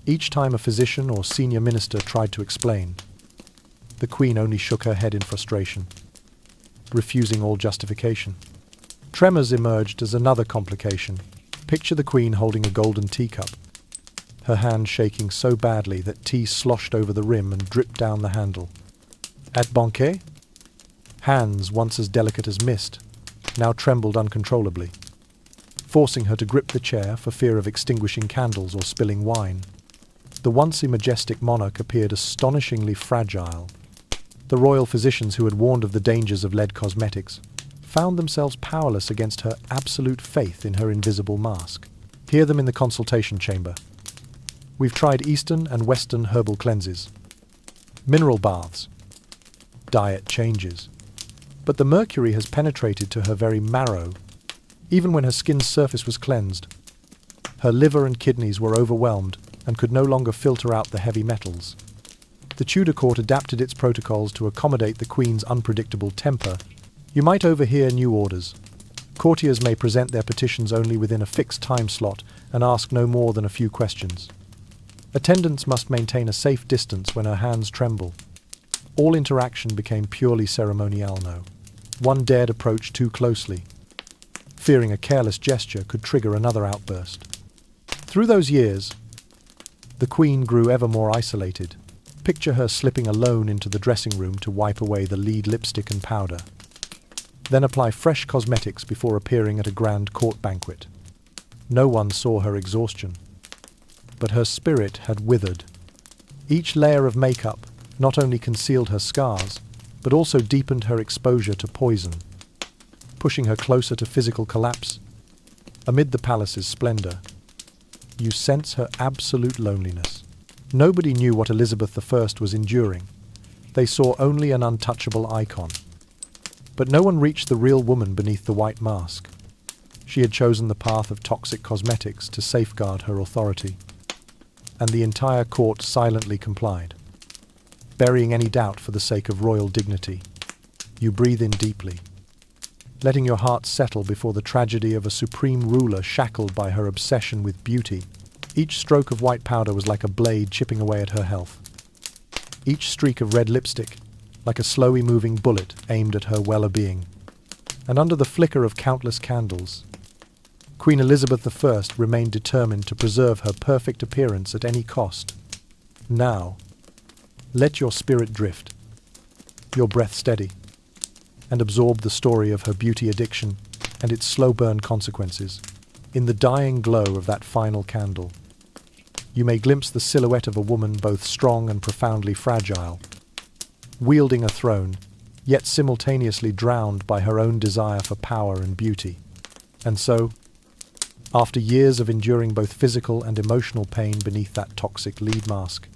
Each time a physician or senior minister tried to explain, the Queen only shook her head in frustration, refusing all justification. Tremors emerged as another complication. Picture the Queen holding a golden teacup, her hand shaking so badly that tea sloshed over the rim and dripped down the handle. At banquet, hands once as delicate as mist now trembled uncontrollably, forcing her to grip the chair for fear of extinguishing candles or spilling wine. The once majestic monarch appeared astonishingly fragile. The royal physicians who had warned of the dangers of lead cosmetics found themselves powerless against her absolute faith in her invisible mask. Hear them in the consultation chamber. We've tried Eastern and Western herbal cleanses, mineral baths, diet changes, but the mercury has penetrated to her very marrow. Even when her skin's surface was cleansed, her liver and kidneys were overwhelmed and could no longer filter out the heavy metals. The Tudor court adapted its protocols to accommodate the Queen's unpredictable temper. You might overhear new orders. Courtiers may present their petitions only within a fixed time slot and ask no more than a few questions. Attendants must maintain a safe distance when her hands tremble. All interaction became purely ceremonial now. One dared approach too closely, fearing a careless gesture could trigger another outburst. Through those years, the Queen grew ever more isolated. Picture her slipping alone into the dressing room to wipe away the lead lipstick and powder, then apply fresh cosmetics before appearing at a grand court banquet. No one saw her exhaustion, but her spirit had withered. Each layer of makeup not only concealed her scars, but also deepened her exposure to poison, pushing her closer to physical collapse. Amid the palace's splendor, you sense her absolute loneliness. Nobody knew what Elizabeth I was enduring. They saw only an untouchable icon. But no one reached the real woman beneath the white mask. She had chosen the path of toxic cosmetics to safeguard her authority, and the entire court silently complied, burying any doubt for the sake of royal dignity. You breathe in deeply. letting your heart settle before the tragedy of a supreme ruler shackled by her obsession with beauty. Each stroke of white powder was like a blade chipping away at her health. Each streak of red lipstick, like a slowly moving bullet aimed at her well-being. And under the flicker of countless candles, Queen Elizabeth I remained determined to preserve her perfect appearance at any cost. Now, let your spirit drift, your breath steady, and absorb the story of her beauty addiction and its slow-burn consequences. In the dying glow of that final candle, you may glimpse the silhouette of a woman both strong and profoundly fragile, wielding a throne, yet simultaneously drowned by her own desire for power and beauty. And so, after years of enduring both physical and emotional pain beneath that toxic lead mask,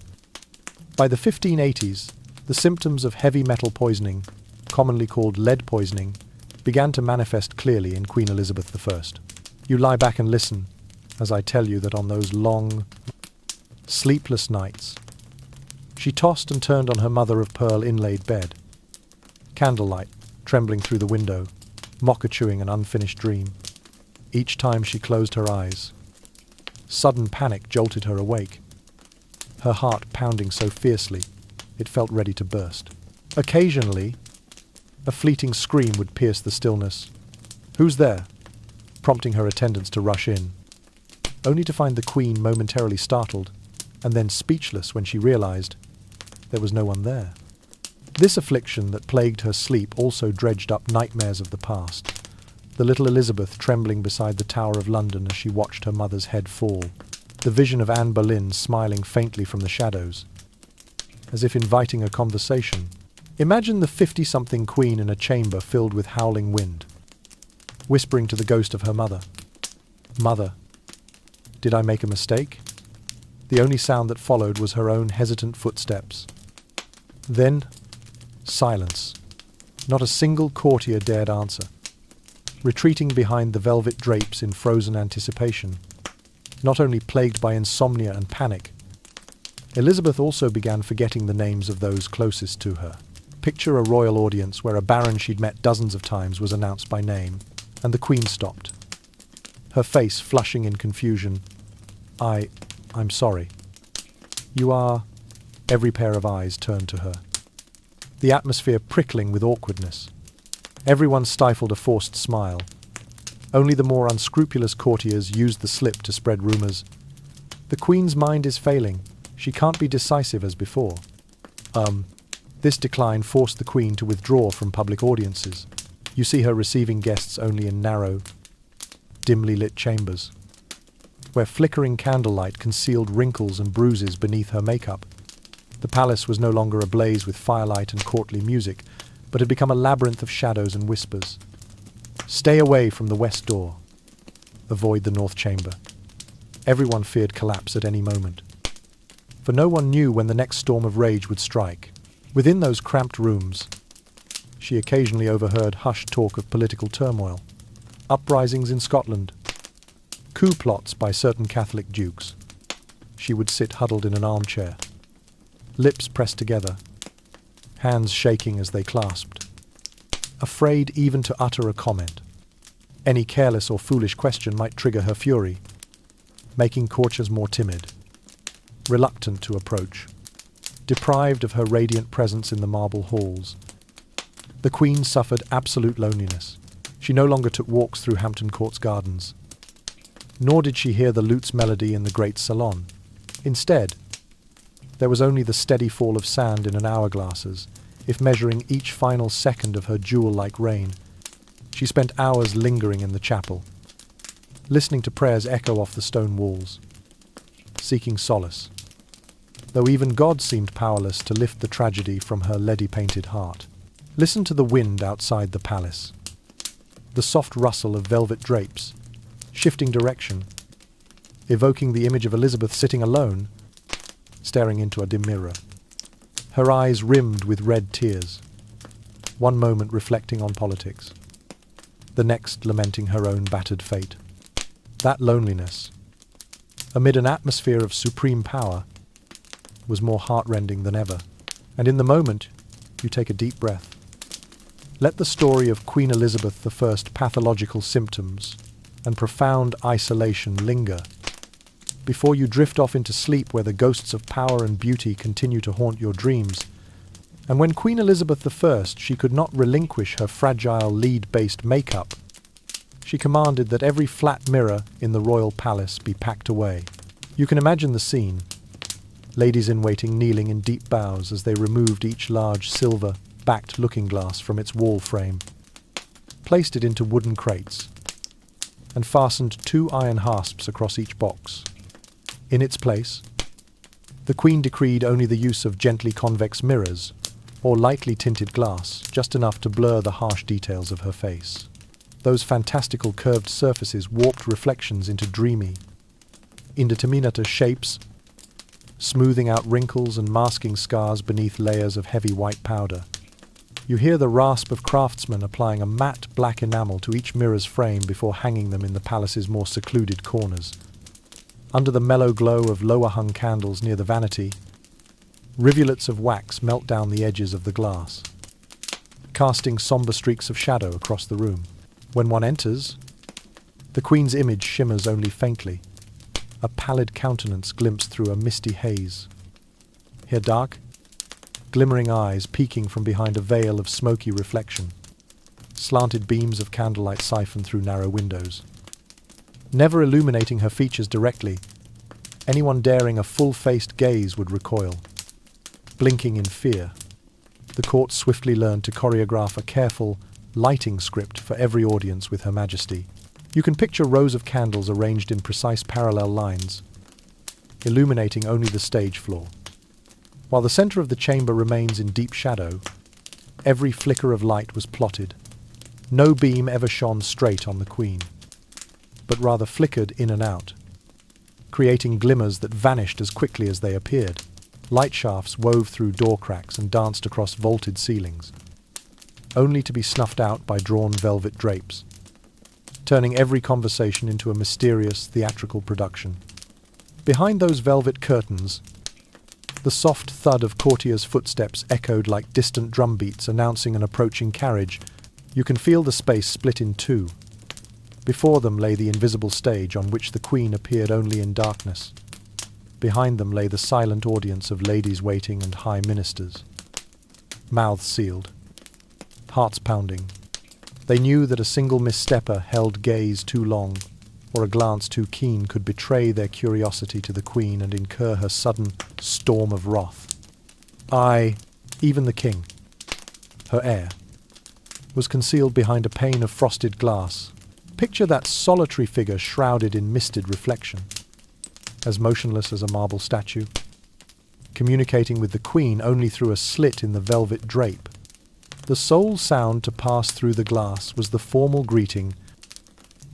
by the 1580s, the symptoms of heavy metal poisoning, commonly called lead poisoning, began to manifest clearly in Queen Elizabeth I. You lie back and listen as I tell you that on those long, sleepless nights, she tossed and turned on her mother-of-pearl inlaid bed, candlelight trembling through the window, mockachewing an unfinished dream. Each time she closed her eyes, sudden panic jolted her awake, her heart pounding so fiercely it felt ready to burst. Occasionally, a fleeting scream would pierce the stillness. "Who's there?" prompting her attendants to rush in, only to find the Queen momentarily startled and then speechless when she realized there was no one there. This affliction that plagued her sleep also dredged up nightmares of the past, the little Elizabeth trembling beside the Tower of London as she watched her mother's head fall, the vision of Anne Boleyn smiling faintly from the shadows, as if inviting a conversation. Imagine the 50-something Queen in a chamber filled with howling wind, whispering to the ghost of her mother, "Mother, did I make a mistake?" The only sound that followed was her own hesitant footsteps. Then, silence. Not a single courtier dared answer, retreating behind the velvet drapes in frozen anticipation. Not only plagued by insomnia and panic, Elizabeth also began forgetting the names of those closest to her. Picture a royal audience where a baron she'd met dozens of times was announced by name, and the Queen stopped, her face flushing in confusion. I'm sorry. You are..." Every pair of eyes turned to her, the atmosphere prickling with awkwardness. Everyone stifled a forced smile. Only the more unscrupulous courtiers used the slip to spread rumors. "The Queen's mind is failing. She can't be decisive as before." This decline forced the Queen to withdraw from public audiences. You see her receiving guests only in narrow, dimly lit chambers, where flickering candlelight concealed wrinkles and bruises beneath her makeup. The palace was no longer ablaze with firelight and courtly music, but had become a labyrinth of shadows and whispers. Stay away from the west door. Avoid the north chamber. Everyone feared collapse at any moment, for no one knew when the next storm of rage would strike. Within those cramped rooms, she occasionally overheard hushed talk of political turmoil, uprisings in Scotland, coup plots by certain Catholic dukes. She would sit huddled in an armchair, lips pressed together, hands shaking as they clasped, afraid even to utter a comment. Any careless or foolish question might trigger her fury, making courtiers more timid, reluctant to approach, deprived of her radiant presence in the marble halls. The Queen suffered absolute loneliness. She no longer took walks through Hampton Court's gardens, nor did she hear the lute's melody in the great salon. Instead, there was only the steady fall of sand in an hourglasses, if measuring each final second of her jewel-like reign. She spent hours lingering in the chapel, listening to prayers echo off the stone walls, seeking solace, though even God seemed powerless to lift the tragedy from her leady-painted heart. Listen to the wind outside the palace, the soft rustle of velvet drapes, shifting direction, evoking the image of Elizabeth sitting alone, staring into a dim mirror, her eyes rimmed with red tears, one moment reflecting on politics, the next lamenting her own battered fate. That loneliness, amid an atmosphere of supreme power, was more heartrending than ever. And in the moment, you take a deep breath, Let the story of Queen Elizabeth I's pathological symptoms and profound isolation linger before you drift off into sleep where the ghosts of power and beauty continue to haunt your dreams. And when Queen Elizabeth I, she could not relinquish her fragile lead-based makeup, she commanded that every flat mirror in the royal palace be packed away. You can imagine the scene. Ladies-in-waiting kneeling in deep bows as they removed each large silver-backed looking-glass from its wall frame, placed it into wooden crates, and fastened 2 iron hasps across each box. In its place, the Queen decreed only the use of gently convex mirrors, or lightly tinted glass, just enough to blur the harsh details of her face. Those fantastical curved surfaces warped reflections into dreamy, indeterminate shapes, smoothing out wrinkles and masking scars beneath layers of heavy white powder. You hear the rasp of craftsmen applying a matte black enamel to each mirror's frame before hanging them in the palace's more secluded corners. Under the mellow glow of lower-hung candles near the vanity, rivulets of wax melt down the edges of the glass, casting somber streaks of shadow across the room. When one enters, the Queen's image shimmers only faintly, a pallid countenance glimpsed through a misty haze. Her dark, glimmering eyes peeking from behind a veil of smoky reflection, slanted beams of candlelight siphon through narrow windows. Never illuminating her features directly, anyone daring a full-faced gaze would recoil. Blinking in fear, the court swiftly learned to choreograph a careful lighting script for every audience with Her Majesty. You can picture rows of candles arranged in precise parallel lines, illuminating only the stage floor. While the center of the chamber remains in deep shadow, every flicker of light was plotted. No beam ever shone straight on the Queen, but rather flickered in and out, creating glimmers that vanished as quickly as they appeared. Light shafts wove through door cracks and danced across vaulted ceilings, only to be snuffed out by drawn velvet drapes, turning every conversation into a mysterious theatrical production. Behind those velvet curtains, the soft thud of courtiers' footsteps echoed like distant drum beats announcing an approaching carriage. You can feel the space split in two. Before them lay the invisible stage on which the Queen appeared only in darkness. Behind them lay the silent audience of ladies waiting and high ministers. Mouths sealed, hearts pounding. They knew that a single misstepper held gaze too long, or a glance too keen could betray their curiosity to the Queen and incur her sudden storm of wrath. Even the King, her heir, was concealed behind a pane of frosted glass. Picture that solitary figure shrouded in misted reflection, as motionless as a marble statue, communicating with the Queen only through a slit in the velvet drape. The sole sound to pass through the glass was the formal greeting,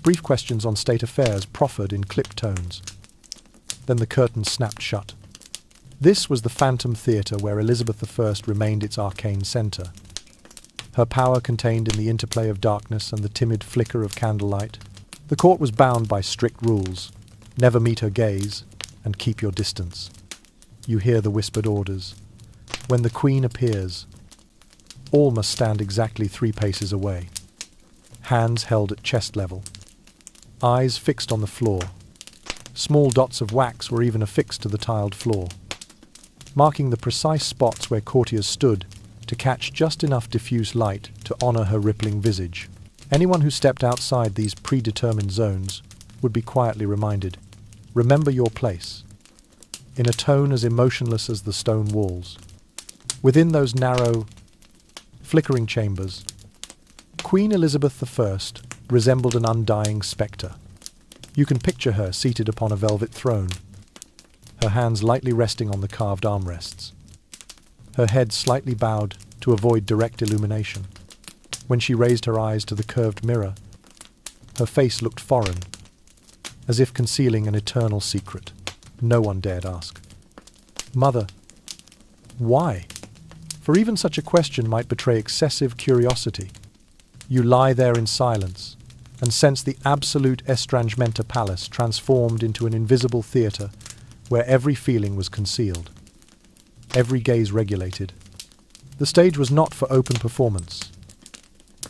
brief questions on state affairs proffered in clipped tones. Then the curtain snapped shut. This was the phantom theatre where Elizabeth I remained its arcane centre. Her power contained in the interplay of darkness and the timid flicker of candlelight. The court was bound by strict rules. Never meet her gaze, and keep your distance. You hear the whispered orders. When the Queen appears, all must stand exactly 3 paces away. Hands held at chest level. Eyes fixed on the floor. Small dots of wax were even affixed to the tiled floor, marking the precise spots where courtiers stood to catch just enough diffuse light to honor her rippling visage. Anyone who stepped outside these predetermined zones would be quietly reminded, remember your place, in a tone as emotionless as the stone walls. Within those narrow, flickering chambers, Queen Elizabeth I resembled an undying spectre. You can picture her seated upon a velvet throne, her hands lightly resting on the carved armrests, her head slightly bowed to avoid direct illumination. When she raised her eyes to the curved mirror, her face looked foreign, as if concealing an eternal secret. No one dared ask, "Mother, why?" For even such a question might betray excessive curiosity. You lie there in silence and sense the absolute estrangement palace transformed into an invisible theatre where every feeling was concealed, every gaze regulated. The stage was not for open performance.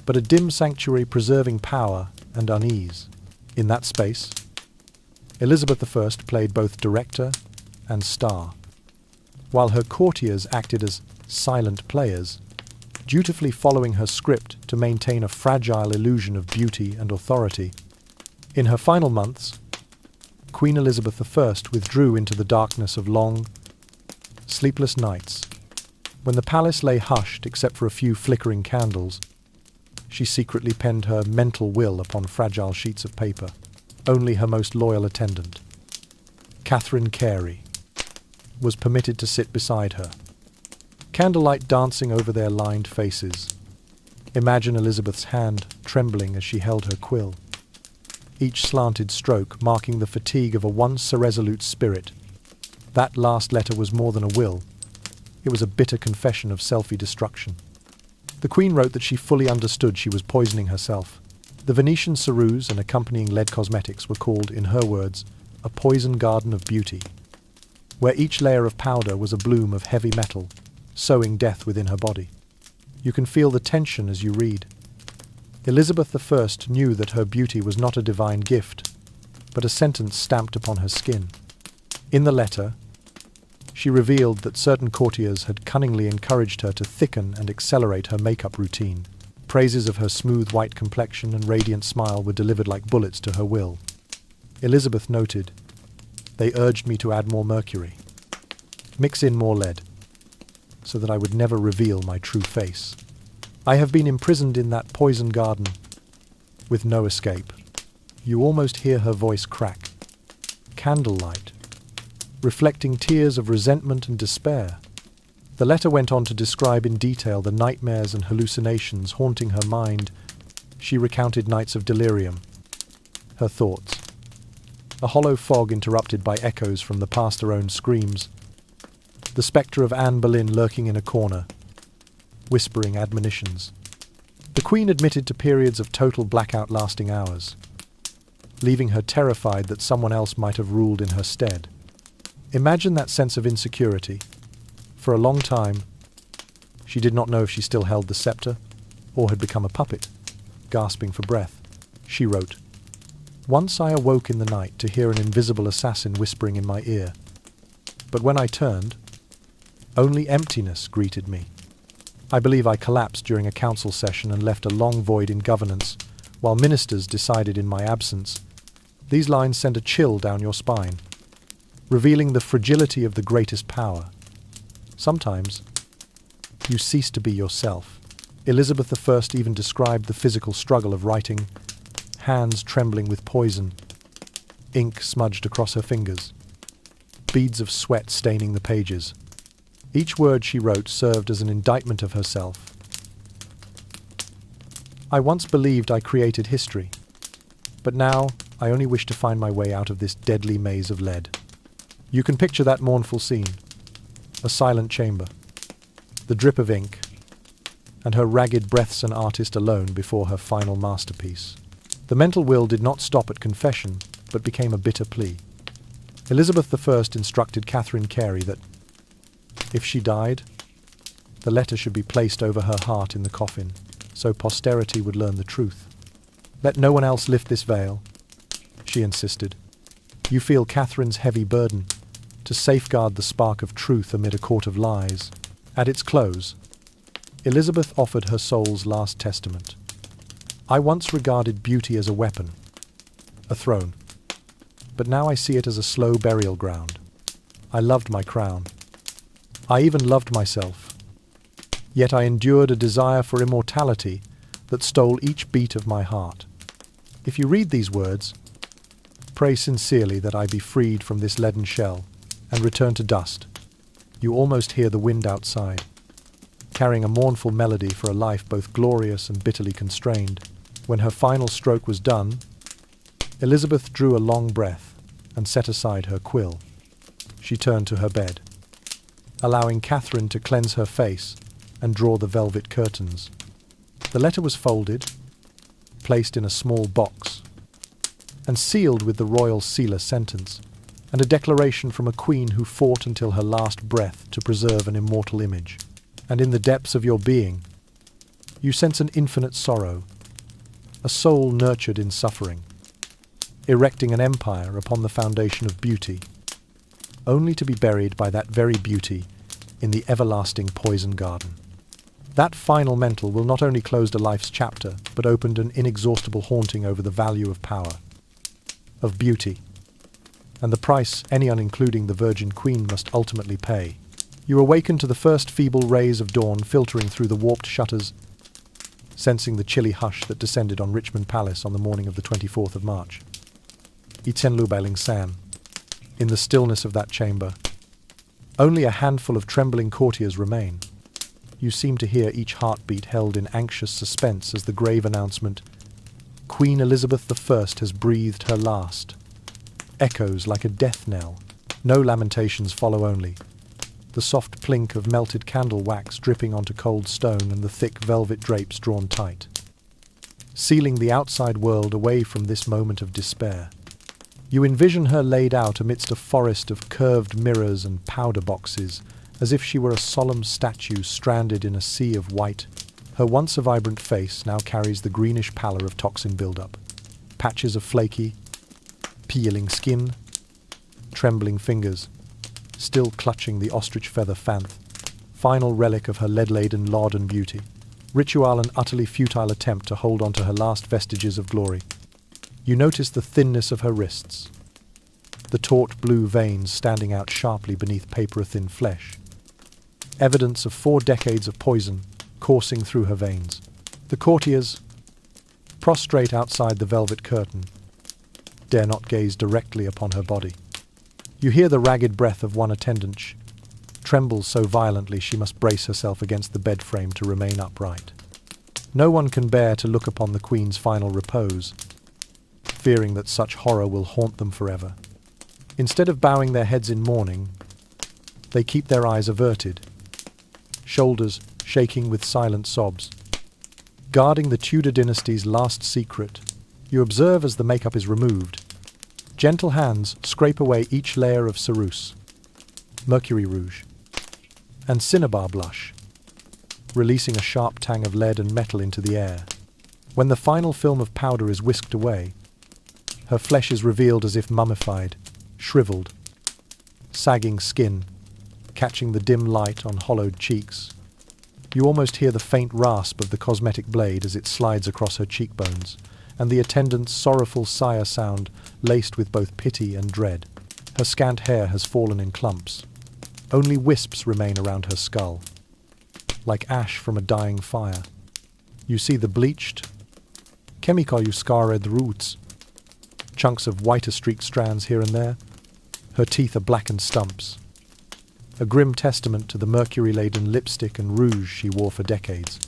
but a dim sanctuary preserving power and unease. In that space, Elizabeth I played both director and star, while her courtiers acted as silent players, dutifully following her script to maintain a fragile illusion of beauty and authority. In her final months, Queen Elizabeth I withdrew into the darkness of long, sleepless nights. When the palace lay hushed except for a few flickering candles, she secretly penned her mental will upon fragile sheets of paper. Only her most loyal attendant, Catherine Carey, was permitted to sit beside her. Candlelight dancing over their lined faces. Imagine Elizabeth's hand trembling as she held her quill, each slanted stroke marking the fatigue of a once irresolute spirit. That last letter was more than a will. It was a bitter confession of self-destruction. The Queen wrote that she fully understood she was poisoning herself. The Venetian ceruse and accompanying lead cosmetics were called, in her words, a poison garden of beauty, where each layer of powder was a bloom of heavy metal, sowing death within her body. You can feel the tension as you read. Elizabeth I knew that her beauty was not a divine gift, but a sentence stamped upon her skin. In the letter, she revealed that certain courtiers had cunningly encouraged her to thicken and accelerate her makeup routine. Praises of her smooth white complexion and radiant smile were delivered like bullets to her will. Elizabeth noted, "They urged me to add more mercury, mix in more lead, so that I would never reveal my true face. I have been imprisoned in that poison garden, with no escape." You almost hear her voice crack. Candlelight, reflecting tears of resentment and despair. The letter went on to describe in detail the nightmares and hallucinations haunting her mind. She recounted nights of delirium, her thoughts, a hollow fog interrupted by echoes from the past her own screams, the spectre of Anne Boleyn lurking in a corner, whispering admonitions. The Queen admitted to periods of total blackout lasting hours, leaving her terrified that someone else might have ruled in her stead. Imagine that sense of insecurity. For a long time, she did not know if she still held the scepter or had become a puppet. Gasping for breath, she wrote, "Once I awoke in the night to hear an invisible assassin whispering in my ear. But when I turned, only emptiness greeted me. I believe I collapsed during a council session and left a long void in governance, while ministers decided in my absence." These lines send a chill down your spine, revealing the fragility of the greatest power. Sometimes, you cease to be yourself. Elizabeth I even described the physical struggle of writing, hands trembling with poison, ink smudged across her fingers, beads of sweat staining the pages. Each word she wrote served as an indictment of herself. "I once believed I created history, but now I only wish to find my way out of this deadly maze of lead." You can picture that mournful scene. A silent chamber, the drip of ink, and her ragged breaths an artist alone before her final masterpiece. The mental will did not stop at confession, but became a bitter plea. Elizabeth I instructed Catherine Carey that, if she died, the letter should be placed over her heart in the coffin, so posterity would learn the truth. "Let no one else lift this veil," she insisted. "You feel Catherine's heavy burden, to safeguard the spark of truth amid a court of lies." At its close, Elizabeth offered her soul's last testament. "I once regarded beauty as a weapon, a throne, but now I see it as a slow burial ground. I loved my crown. I even loved myself. Yet I endured a desire for immortality that stole each beat of my heart. If you read these words, pray sincerely that I be freed from this leaden shell and return to dust." You almost hear the wind outside, carrying a mournful melody for a life both glorious and bitterly constrained. When her final stroke was done, Elizabeth drew a long breath and set aside her quill. She turned to her bed, allowing Catherine to cleanse her face and draw the velvet curtains. The letter was folded, placed in a small box, and sealed with the royal sealer sentence, and a declaration from a queen who fought until her last breath to preserve an immortal image. And in the depths of your being, You sense an infinite sorrow, a soul nurtured in suffering, erecting an empire upon the foundation of beauty, only to be buried by that very beauty in the everlasting poison garden. That final mental will not only closed a life's chapter, but opened an inexhaustible haunting over the value of power, of beauty, and the price anyone, including the Virgin Queen, must ultimately pay. You awaken to the first feeble rays of dawn filtering through the warped shutters, sensing the chilly hush that descended on Richmond Palace on the morning of the 24th of March. In the stillness of that chamber, only a handful of trembling courtiers remain. You seem to hear each heartbeat held in anxious suspense as the grave announcement, Queen Elizabeth I has breathed her last, echoes like a death knell. No lamentations follow, only the soft plink of melted candle wax dripping onto cold stone and the thick velvet drapes drawn tight, sealing the outside world away from this moment of despair. You envision her laid out amidst a forest of curved mirrors and powder boxes, as if she were a solemn statue stranded in a sea of white. Her once a vibrant face now carries the greenish pallor of toxin buildup, patches of flaky, peeling skin, trembling fingers, still clutching the ostrich feather fan, final relic of her lead-laden Lauden beauty. Ritual and utterly futile attempt to hold on to her last vestiges of glory. You notice the thinness of her wrists, the taut blue veins standing out sharply beneath paper-thin flesh, evidence of 4 decades of poison coursing through her veins. The courtiers, prostrate outside the velvet curtain, dare not gaze directly upon her body. You hear the ragged breath of one attendant trembles so violently she must brace herself against the bed frame to remain upright. No one can bear to look upon the Queen's final repose, fearing that such horror will haunt them forever. Instead of bowing their heads in mourning, they keep their eyes averted, shoulders shaking with silent sobs. Guarding the Tudor dynasty's last secret, you observe as the makeup is removed. Gentle hands scrape away each layer of ceruse, mercury rouge, and cinnabar blush, releasing a sharp tang of lead and metal into the air. When the final film of powder is whisked away, her flesh is revealed as if mummified, shriveled, sagging skin, catching the dim light on hollowed cheeks. You almost hear the faint rasp of the cosmetic blade as it slides across her cheekbones, and the attendant's sorrowful sire sound laced with both pity and dread. Her scant hair has fallen in clumps. Only wisps remain around her skull, like ash from a dying fire. You see the bleached, chemical scarred roots, chunks of whiter streaked strands here and there. Her teeth are blackened stumps, a grim testament to the mercury-laden lipstick and rouge she wore for decades.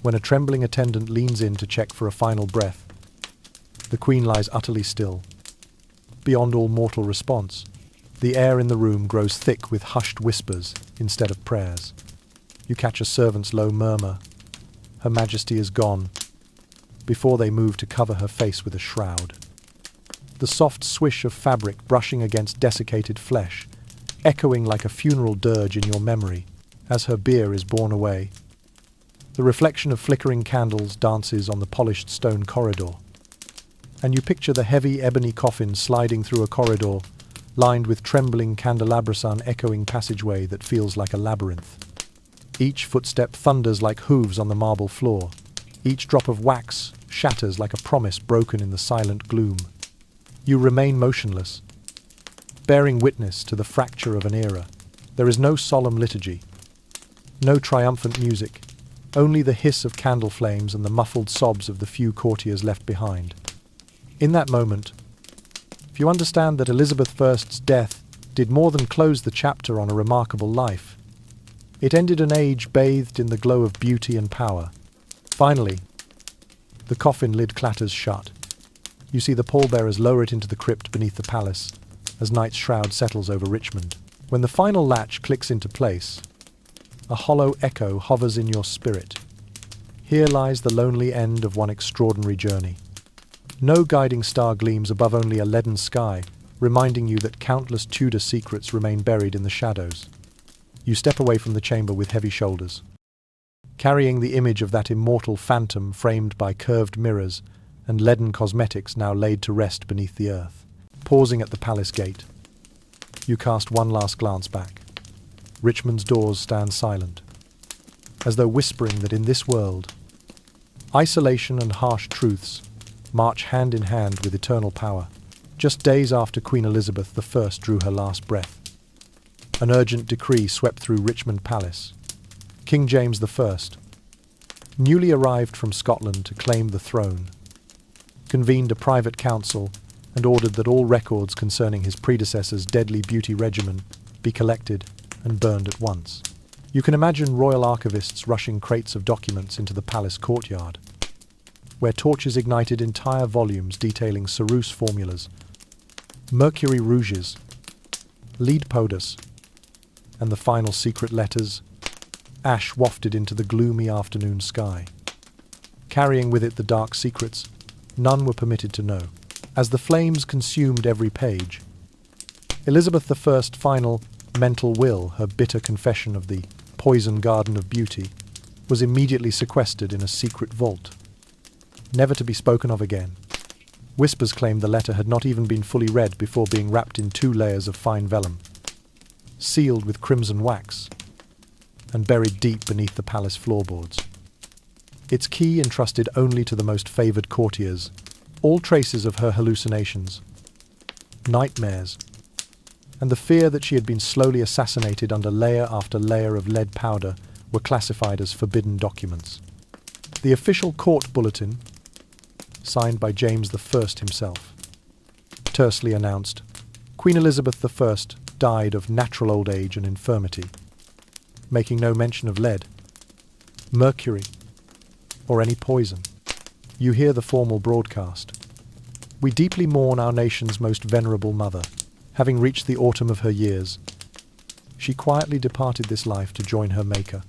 When a trembling attendant leans in to check for a final breath, the Queen lies utterly still, beyond all mortal response. The air in the room grows thick with hushed whispers instead of prayers. You catch a servant's low murmur, "Her Majesty is gone," before they move to cover her face with a shroud. The soft swish of fabric brushing against desiccated flesh, echoing like a funeral dirge in your memory as her bier is borne away. The reflection of flickering candles dances on the polished stone corridor, and you picture the heavy ebony coffin sliding through a corridor lined with trembling candelabras, an echoing passageway that feels like a labyrinth. Each footstep thunders like hooves on the marble floor. Each drop of wax shatters like a promise broken in the silent gloom. You remain motionless, bearing witness to the fracture of an era. There is no solemn liturgy, no triumphant music, only the hiss of candle flames and the muffled sobs of the few courtiers left behind. In that moment, if you understand that Elizabeth I's death did more than close the chapter on a remarkable life, it ended an age bathed in the glow of beauty and power. Finally, the coffin lid clatters shut. You see the pallbearers lower it into the crypt beneath the palace as night's shroud settles over Richmond. When the final latch clicks into place, a hollow echo hovers in your spirit. Here lies the lonely end of one extraordinary journey. No guiding star gleams above, only a leaden sky, reminding you that countless Tudor secrets remain buried in the shadows. You step away from the chamber with heavy shoulders, carrying the image of that immortal phantom framed by curved mirrors and leaden cosmetics now laid to rest beneath the earth. Pausing at the palace gate, you cast one last glance back. Richmond's doors stand silent, as though whispering that in this world, isolation and harsh truths march hand in hand with eternal power. Just days after Queen Elizabeth I drew her last breath, an urgent decree swept through Richmond Palace. King James I, newly arrived from Scotland to claim the throne, convened a private council and ordered that all records concerning his predecessor's deadly beauty regimen be collected and burned at once. You can imagine royal archivists rushing crates of documents into the palace courtyard, where torches ignited entire volumes detailing ceruse formulas, mercury rouges, lead powders, and the final secret letters. Ash wafted into the gloomy afternoon sky. Carrying with it the dark secrets none were permitted to know. As the flames consumed every page, Elizabeth I's final mental will, her bitter confession of the poison garden of beauty, was immediately sequestered in a secret vault, never to be spoken of again. Whispers claimed the letter had not even been fully read before being wrapped in 2 layers of fine vellum, sealed with crimson wax, and buried deep beneath the palace floorboards. Its key entrusted only to the most favoured courtiers. All traces of her hallucinations, nightmares, and the fear that she had been slowly assassinated under layer after layer of lead powder were classified as forbidden documents. The official court bulletin, signed by James I himself, tersely announced, Queen Elizabeth I died of natural old age and infirmity, making no mention of lead, mercury, or any poison. You hear the formal broadcast. We deeply mourn our nation's most venerable mother. Having reached the autumn of her years, she quietly departed this life to join her Maker.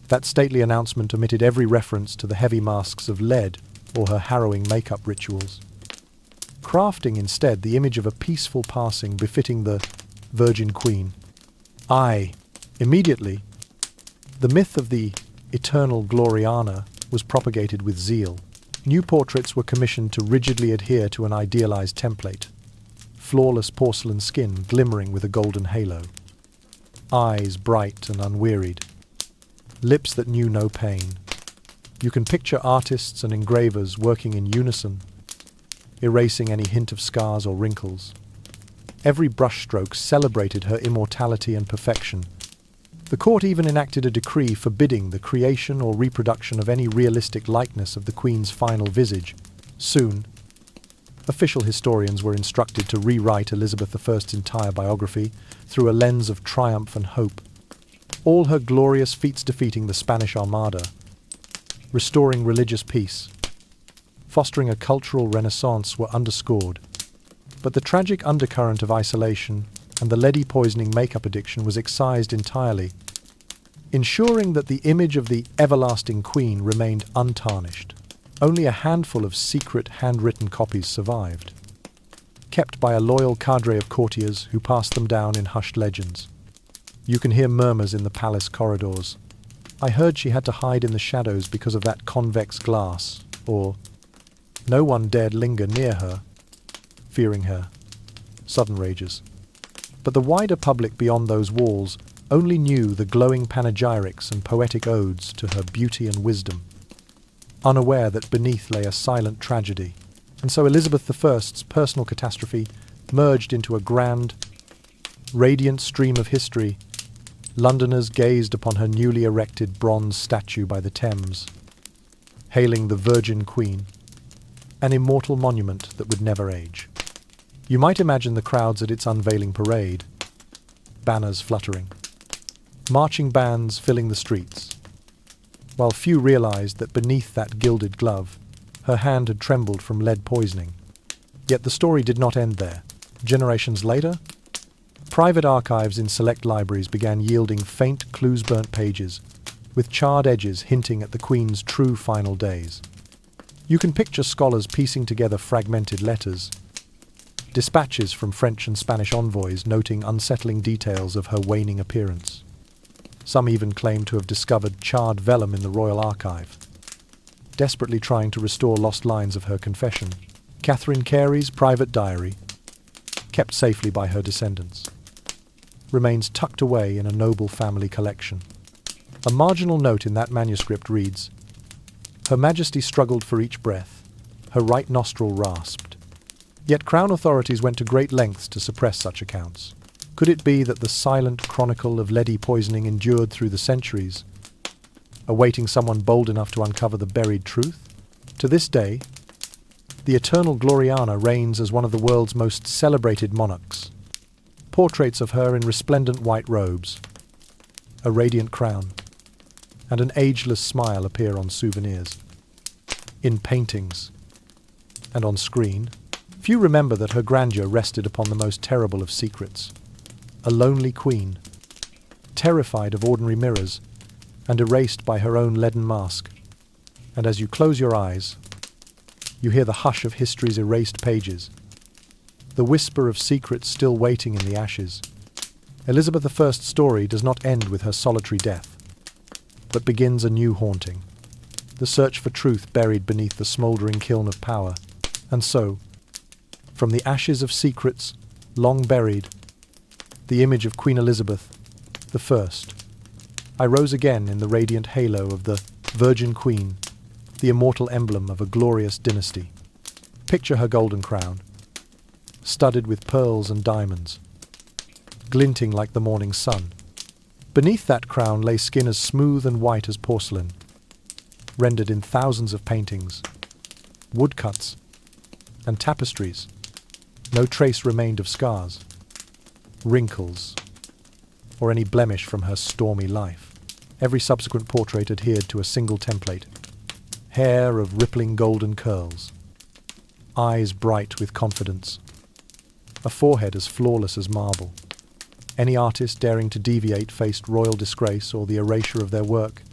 That stately announcement omitted every reference to the heavy masks of lead or her harrowing makeup rituals, crafting instead the image of a peaceful passing befitting the Virgin Queen. Immediately, the myth of the eternal Gloriana was propagated with zeal. New portraits were commissioned to rigidly adhere to an idealized template. Flawless porcelain skin glimmering with a golden halo. Eyes bright and unwearied. Lips that knew no pain. You can picture artists and engravers working in unison, erasing any hint of scars or wrinkles. Every brushstroke celebrated her immortality and perfection. The court even enacted a decree forbidding the creation or reproduction of any realistic likeness of the Queen's final visage. Soon, official historians were instructed to rewrite Elizabeth I's entire biography through a lens of triumph and hope. All her glorious feats defeating the Spanish Armada, restoring religious peace, fostering a cultural renaissance were underscored. But the tragic undercurrent of isolation and the leady poisoning makeup addiction was excised entirely, ensuring that the image of the everlasting Queen remained untarnished. Only a handful of secret handwritten copies survived, kept by a loyal cadre of courtiers who passed them down in hushed legends. You can hear murmurs in the palace corridors. I heard she had to hide in the shadows because of that convex glass, or no one dared linger near her, fearing her sudden rages. But the wider public beyond those walls only knew the glowing panegyrics and poetic odes to her beauty and wisdom, unaware that beneath lay a silent tragedy. And so Elizabeth I's personal catastrophe merged into a grand, radiant stream of history. Londoners gazed upon her newly erected bronze statue by the Thames, hailing the Virgin Queen, an immortal monument that would never age. You might imagine the crowds at its unveiling parade, banners fluttering, marching bands filling the streets, while few realized that beneath that gilded glove, her hand had trembled from lead poisoning. Yet the story did not end there. Generations later, private archives in select libraries began yielding faint clues-burnt pages, with charred edges hinting at the Queen's true final days. You can picture scholars piecing together fragmented letters, dispatches from French and Spanish envoys noting unsettling details of her waning appearance. Some even claim to have discovered charred vellum in the royal archive. Desperately trying to restore lost lines of her confession, Catherine Carey's private diary, kept safely by her descendants, remains tucked away in a noble family collection. A marginal note in that manuscript reads, "Her Majesty struggled for each breath, her right nostril rasped." Yet Crown authorities went to great lengths to suppress such accounts. Could it be that the silent chronicle of leady poisoning endured through the centuries, awaiting someone bold enough to uncover the buried truth? To this day, the eternal Gloriana reigns as one of the world's most celebrated monarchs. Portraits of her in resplendent white robes, a radiant crown, and an ageless smile appear on souvenirs, in paintings, and on screen. Few remember that her grandeur rested upon the most terrible of secrets. A lonely queen, terrified of ordinary mirrors, and erased by her own leaden mask. And as you close your eyes, you hear the hush of history's erased pages, the whisper of secrets still waiting in the ashes. Elizabeth I's story does not end with her solitary death, but begins a new haunting, the search for truth buried beneath the smouldering kiln of power. And so, from the ashes of secrets long buried, the image of Queen Elizabeth I rose again in the radiant halo of the Virgin Queen, the immortal emblem of a glorious dynasty. Picture her golden crown, studded with pearls and diamonds, glinting like the morning sun. Beneath that crown lay skin as smooth and white as porcelain, rendered in thousands of paintings, woodcuts, and tapestries. No trace remained of scars, wrinkles, or any blemish from her stormy life. Every subsequent portrait adhered to a single template: hair of rippling golden curls, eyes bright with confidence, a forehead as flawless as marble. Any artist daring to deviate faced royal disgrace or the erasure of their work.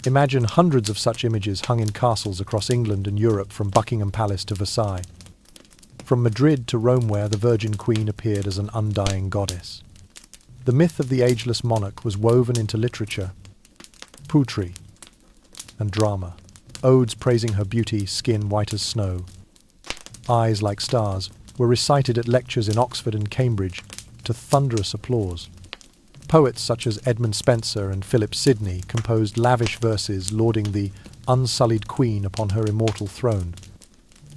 Imagine hundreds of such images hung in castles across England and Europe, from Buckingham Palace to Versailles, from Madrid to Rome, where the Virgin Queen appeared as an undying goddess. The myth of the ageless monarch was woven into literature, poetry, and drama. Odes praising her beauty, skin white as snow, eyes like stars, were recited at lectures in Oxford and Cambridge to thunderous applause. Poets such as Edmund Spenser and Philip Sidney composed lavish verses lauding the unsullied queen upon her immortal throne.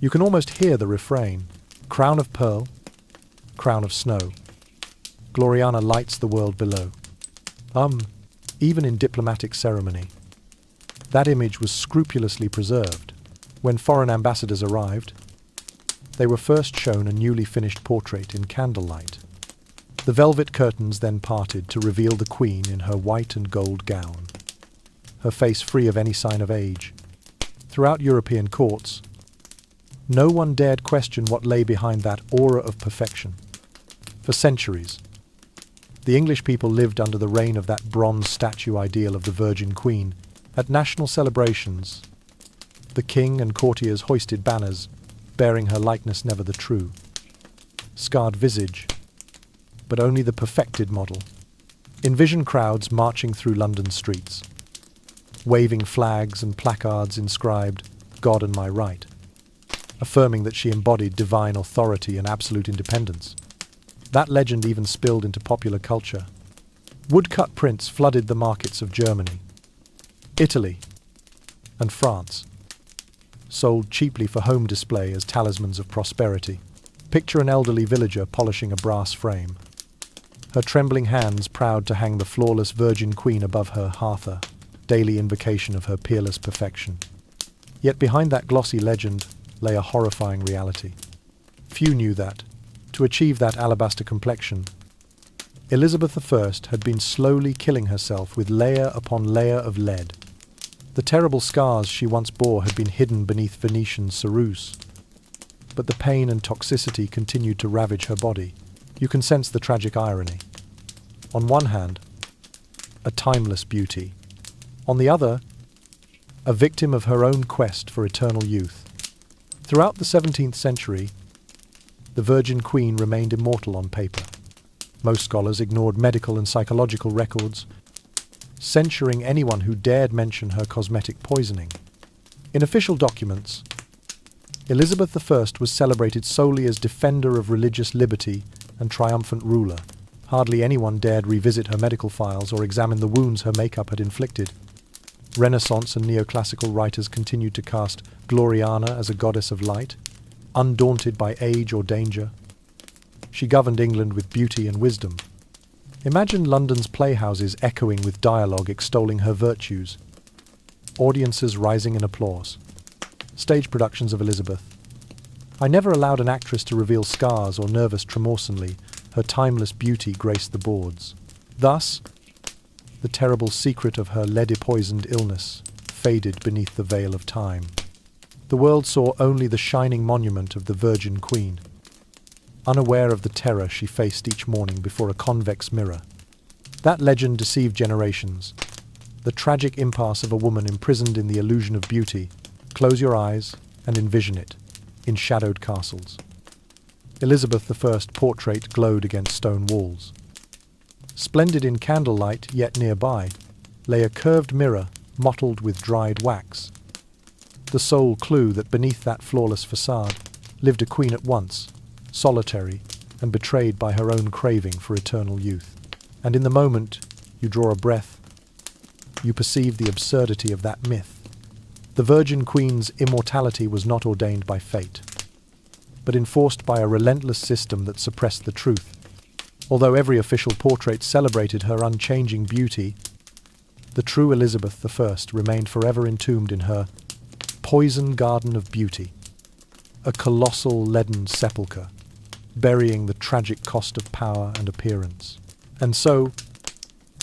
You can almost hear the refrain: crown of pearl, crown of snow, Gloriana lights the world below. Even in diplomatic ceremony, that image was scrupulously preserved. When foreign ambassadors arrived, they were first shown a newly finished portrait in candlelight. The velvet curtains then parted to reveal the queen in her white and gold gown, her face free of any sign of age. Throughout European courts, no one dared question what lay behind that aura of perfection. For centuries, the English people lived under the reign of that bronze statue ideal of the Virgin Queen. At national celebrations, the king and courtiers hoisted banners bearing her likeness, never the true, scarred visage, but only the perfected model. Envision crowds marching through London streets, waving flags and placards inscribed, "God and my right," affirming that she embodied divine authority and absolute independence. That legend even spilled into popular culture. Woodcut prints flooded the markets of Germany, Italy, and France, sold cheaply for home display as talismans of prosperity. Picture an elderly villager polishing a brass frame, her trembling hands proud to hang the flawless Virgin Queen above her hearth, daily invocation of her peerless perfection. Yet behind that glossy legend lay a horrifying reality. Few knew that, to achieve that alabaster complexion, Elizabeth I had been slowly killing herself with layer upon layer of lead. The terrible scars she once bore had been hidden beneath Venetian ceruse, but the pain and toxicity continued to ravage her body. You can sense the tragic irony. On one hand, a timeless beauty. On the other, a victim of her own quest for eternal youth. Throughout the 17th century, the Virgin Queen remained immortal on paper. Most scholars ignored medical and psychological records, censuring anyone who dared mention her cosmetic poisoning. In official documents, Elizabeth I was celebrated solely as defender of religious liberty and triumphant ruler. Hardly anyone dared revisit her medical files or examine the wounds her makeup had inflicted. Renaissance and neoclassical writers continued to cast Gloriana as a goddess of light, undaunted by age or danger. She governed England with beauty and wisdom. Imagine London's playhouses echoing with dialogue extolling her virtues, audiences rising in applause. Stage productions of Elizabeth. I never allowed an actress to reveal scars or nervous tremorsonly. Her timeless beauty graced the boards. Thus, the terrible secret of her lead-poisoned illness faded beneath the veil of time. The world saw only the shining monument of the Virgin Queen, unaware of the terror she faced each morning before a convex mirror. That legend deceived generations. The tragic impasse of a woman imprisoned in the illusion of beauty. Close your eyes and envision it, in shadowed castles. Elizabeth I's portrait glowed against stone walls. Splendid in candlelight, yet nearby, lay a curved mirror mottled with dried wax. The sole clue that beneath that flawless facade lived a queen at once, solitary and betrayed by her own craving for eternal youth. And in the moment you draw a breath, you perceive the absurdity of that myth. The Virgin Queen's immortality was not ordained by fate, but enforced by a relentless system that suppressed the truth. Although every official portrait celebrated her unchanging beauty, the true Elizabeth I remained forever entombed in her poison garden of beauty, a colossal leaden sepulchre, burying the tragic cost of power and appearance. And so,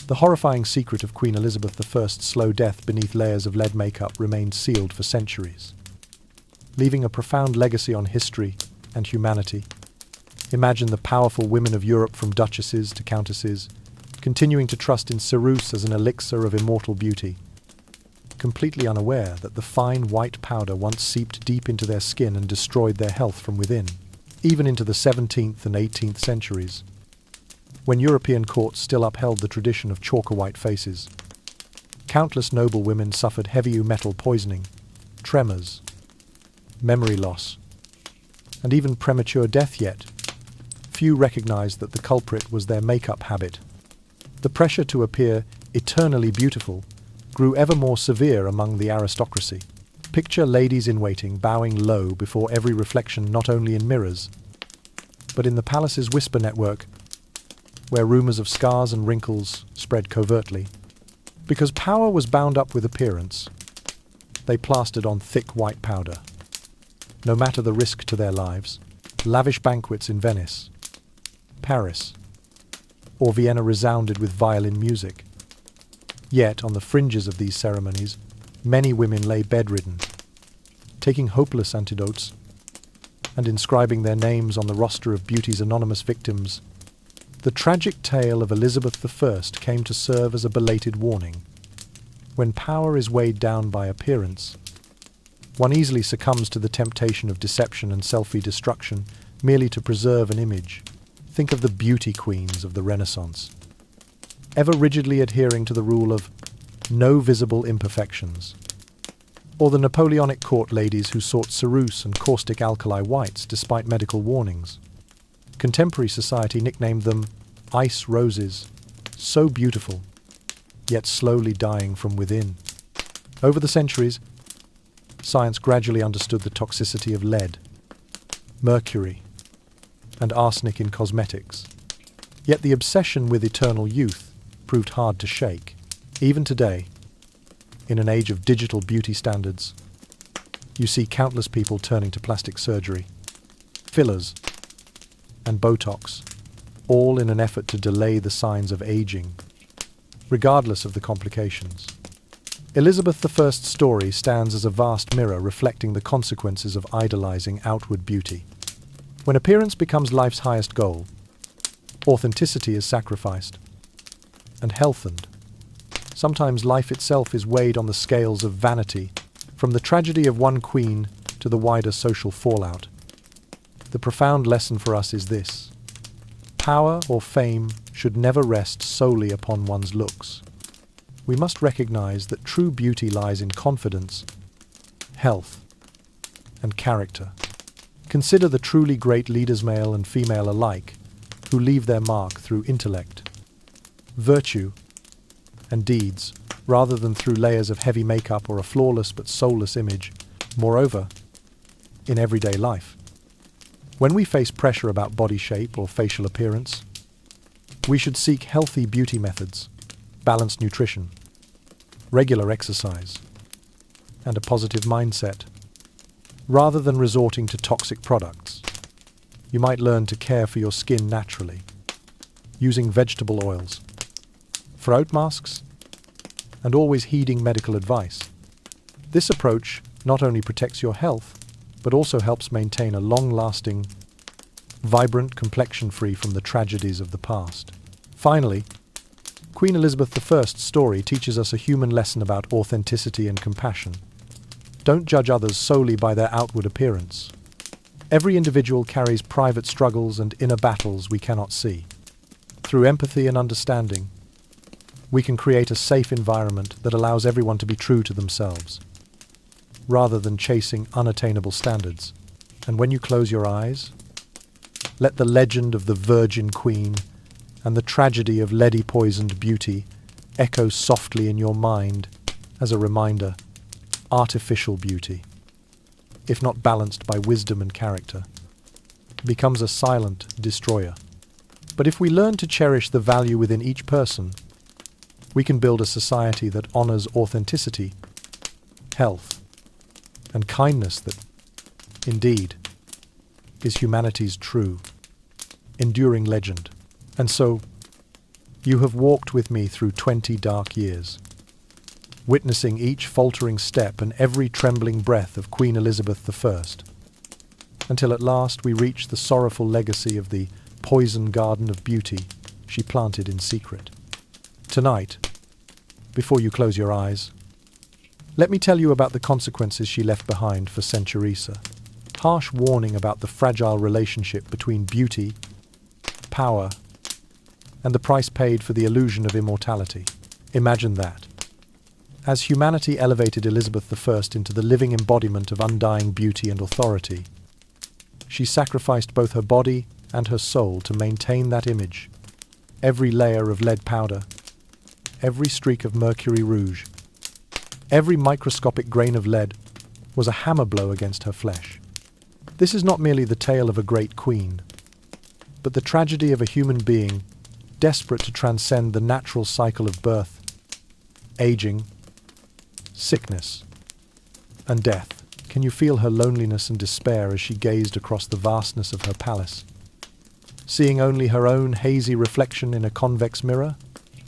the horrifying secret of Queen Elizabeth I's slow death beneath layers of lead makeup remained sealed for centuries, leaving a profound legacy on history and humanity. Imagine the powerful women of Europe, from duchesses to countesses, continuing to trust in ceruse as an elixir of immortal beauty, completely unaware that the fine white powder once seeped deep into their skin and destroyed their health from within. Even into the 17th and 18th centuries, when European courts still upheld the tradition of chalker-white faces, countless noble women suffered heavy metal poisoning, tremors, memory loss, and even premature death. Yet few recognized that the culprit was their makeup habit. The pressure to appear eternally beautiful grew ever more severe among the aristocracy. Picture ladies-in-waiting bowing low before every reflection, not only in mirrors, but in the palace's whisper network, where rumors of scars and wrinkles spread covertly. Because power was bound up with appearance, they plastered on thick white powder. No matter the risk to their lives, lavish banquets in Venice, Paris, or Vienna resounded with violin music. Yet, on the fringes of these ceremonies, many women lay bedridden, taking hopeless antidotes and inscribing their names on the roster of beauty's anonymous victims. The tragic tale of Elizabeth I came to serve as a belated warning. When power is weighed down by appearance, one easily succumbs to the temptation of deception and self-destruction merely to preserve an image. Think of the beauty queens of the Renaissance, ever rigidly adhering to the rule of no visible imperfections, or the Napoleonic court ladies who sought ceruse and caustic alkali whites despite medical warnings. Contemporary society nicknamed them ice roses, so beautiful, yet slowly dying from within. Over the centuries, science gradually understood the toxicity of lead, mercury, and arsenic in cosmetics. Yet the obsession with eternal youth proved hard to shake. Even today, in an age of digital beauty standards, you see countless people turning to plastic surgery, fillers, and Botox, all in an effort to delay the signs of aging, regardless of the complications. Elizabeth I's story stands as a vast mirror reflecting the consequences of idolizing outward beauty. When appearance becomes life's highest goal, authenticity is sacrificed and healthened. Sometimes life itself is weighed on the scales of vanity, from the tragedy of one queen to the wider social fallout. The profound lesson for us is this: power or fame should never rest solely upon one's looks. we must recognize that true beauty lies in confidence, health, and character. Consider the truly great leaders, male and female alike, who leave their mark through intellect, virtue, and deeds, rather than through layers of heavy makeup or a flawless but soulless image. Moreover, in everyday life, when we face pressure about body shape or facial appearance, we should seek healthy beauty methods, balanced nutrition, regular exercise, and a positive mindset, rather than resorting to toxic products. You might learn to care for your skin naturally, using vegetable oils, throat masks, and always heeding medical advice. This approach not only protects your health, but also helps maintain a long-lasting, vibrant complexion free from the tragedies of the past. Finally, Queen Elizabeth I's story teaches us a human lesson about authenticity and compassion. Don't judge others solely by their outward appearance. Every individual carries private struggles and inner battles we cannot see. Through empathy and understanding, we can create a safe environment that allows everyone to be true to themselves, rather than chasing unattainable standards. And when you close your eyes, let the legend of the Virgin Queen and the tragedy of lead-poisoned beauty echo softly in your mind as a reminder. Artificial beauty, if not balanced by wisdom and character, becomes a silent destroyer. But if we learn to cherish the value within each person, we can build a society that honors authenticity, health, and kindness that, indeed, is humanity's true, enduring legend. And so, you have walked with me through 20 dark years, witnessing each faltering step and every trembling breath of Queen Elizabeth I, until at last we reach the sorrowful legacy of the poison garden of beauty she planted in secret. Tonight, before you close your eyes, let me tell you about the consequences she left behind for centuries. A harsh warning about the fragile relationship between beauty, power, and the price paid for the illusion of immortality. Imagine that. As humanity elevated Elizabeth I into the living embodiment of undying beauty and authority, she sacrificed both her body and her soul to maintain that image. Every layer of lead powder, every streak of mercury rouge, every microscopic grain of lead was a hammer blow against her flesh. This is not merely the tale of a great queen, but the tragedy of a human being desperate to transcend the natural cycle of birth, aging, sickness, and death. Can you feel her loneliness and despair as she gazed across the vastness of her palace, seeing only her own hazy reflection in a convex mirror?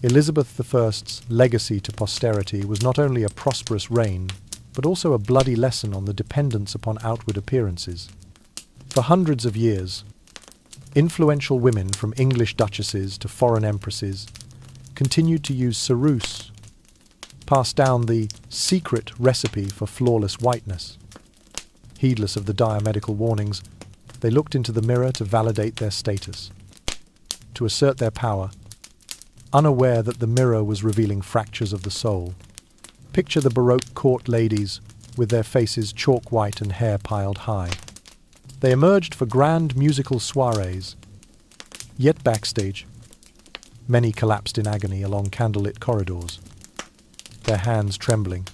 Elizabeth I's legacy to posterity was not only a prosperous reign, but also a bloody lesson on the dependence upon outward appearances. For hundreds of years, influential women from English duchesses to foreign empresses continued to use ceruse, passed down the secret recipe for flawless whiteness. Heedless of the dire medical warnings, they looked into the mirror to validate their status, to assert their power, unaware that the mirror was revealing fractures of the soul. Picture the Baroque court ladies with their faces chalk white and hair piled high. They emerged for grand musical soirees, yet backstage, many collapsed in agony along candlelit corridors, their hands trembling,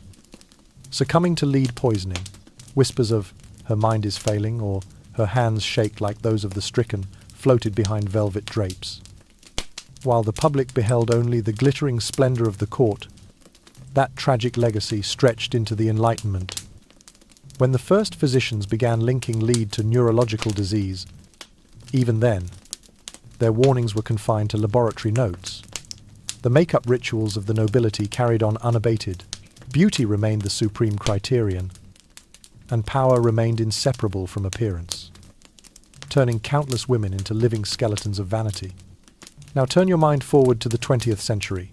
succumbing to lead poisoning. Whispers of "her mind is failing" or "her hands shake like those of the stricken" floated behind velvet drapes. While the public beheld only the glittering splendor of the court, that tragic legacy stretched into the Enlightenment. When the first physicians began linking lead to neurological disease, even then, their warnings were confined to laboratory notes. The makeup rituals of the nobility carried on unabated. Beauty remained the supreme criterion, and power remained inseparable from appearance, turning countless women into living skeletons of vanity. Now turn your mind forward to the 20th century.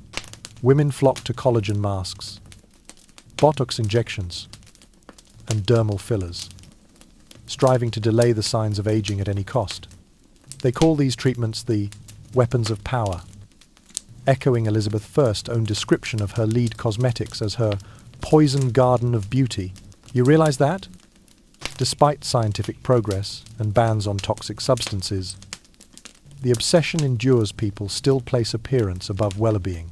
Women flocked to collagen masks, Botox injections, and dermal fillers, striving to delay the signs of aging at any cost. They call these treatments the weapons of power. echoing Elizabeth I's own description of her lead cosmetics as her poison garden of beauty. You realize that? Despite scientific progress and bans on toxic substances, the obsession endures. People still place appearance above well-being,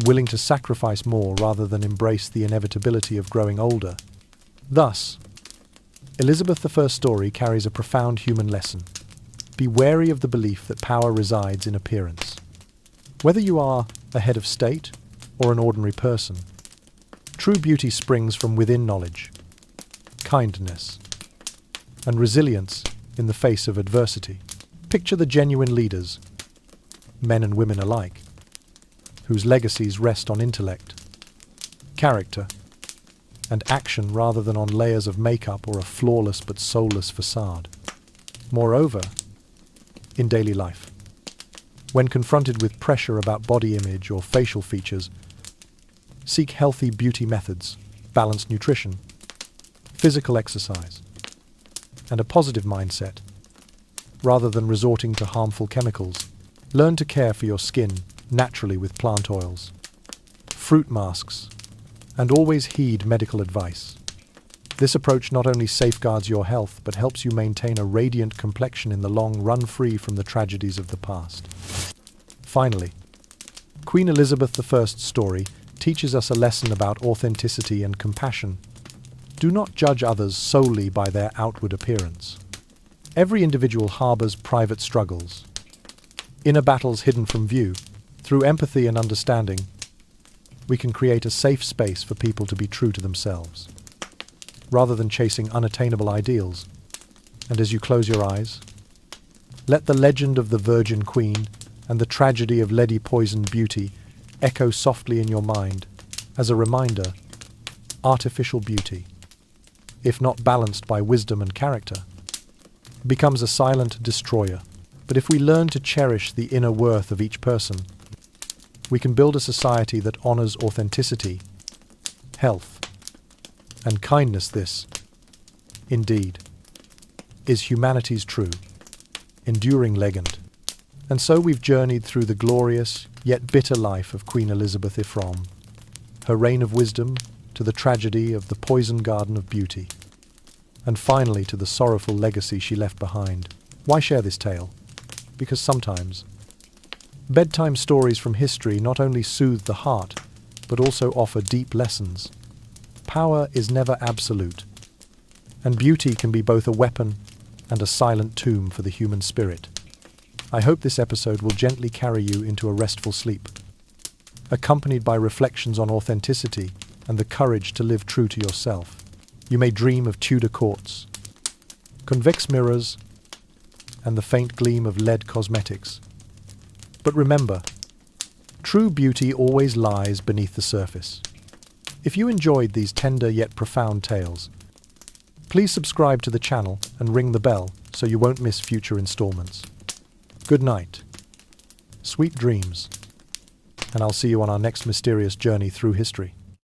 willing to sacrifice more rather than embrace the inevitability of growing older. Thus, Elizabeth I's story carries a profound human lesson. Be wary of the belief that power resides in appearance. Whether you are a head of state or an ordinary person, true beauty springs from within knowledge, kindness, and resilience in the face of adversity. Picture the genuine leaders, men and women alike, whose legacies rest on intellect, character, and action rather than on layers of makeup or a flawless but soulless facade. Moreover, in daily life, when confronted with pressure about body image or facial features, seek healthy beauty methods, balanced nutrition, physical exercise, and a positive mindset, rather than resorting to harmful chemicals. Learn to care for your skin naturally with plant oils, fruit masks, and always heed medical advice. This approach not only safeguards your health, but helps you maintain a radiant complexion in the long run, free from the tragedies of the past. Finally, Queen Elizabeth I's story teaches us a lesson about authenticity and compassion. Do not judge others solely by their outward appearance. Every individual harbors private struggles, inner battles hidden from view. Through empathy and understanding, we can create a safe space for people to be true to themselves, rather than chasing unattainable ideals. And as you close your eyes, let the legend of the Virgin Queen and the tragedy of lead-poisoned beauty echo softly in your mind as a reminder: artificial beauty, if not balanced by wisdom and character, becomes a silent destroyer. But if we learn to cherish the inner worth of each person, we can build a society that honors authenticity, health, and kindness. This, indeed, is humanity's true, enduring legend. And so we've journeyed through the glorious yet bitter life of Queen Elizabeth I, her reign of wisdom to the tragedy of the poison garden of beauty, and finally to the sorrowful legacy she left behind. Why share this tale? Because sometimes bedtime stories from history not only soothe the heart, but also offer deep lessons. Power is never absolute, and beauty can be both a weapon and a silent tomb for the human spirit. I hope this episode will gently carry you into a restful sleep, accompanied by reflections on authenticity and the courage to live true to yourself. You may dream of Tudor courts, convex mirrors, and the faint gleam of lead cosmetics. But remember, true beauty always lies beneath the surface. If you enjoyed these tender yet profound tales, please subscribe to the channel and ring the bell so you won't miss future installments. Good night, sweet dreams, and I'll see you on our next mysterious journey through history.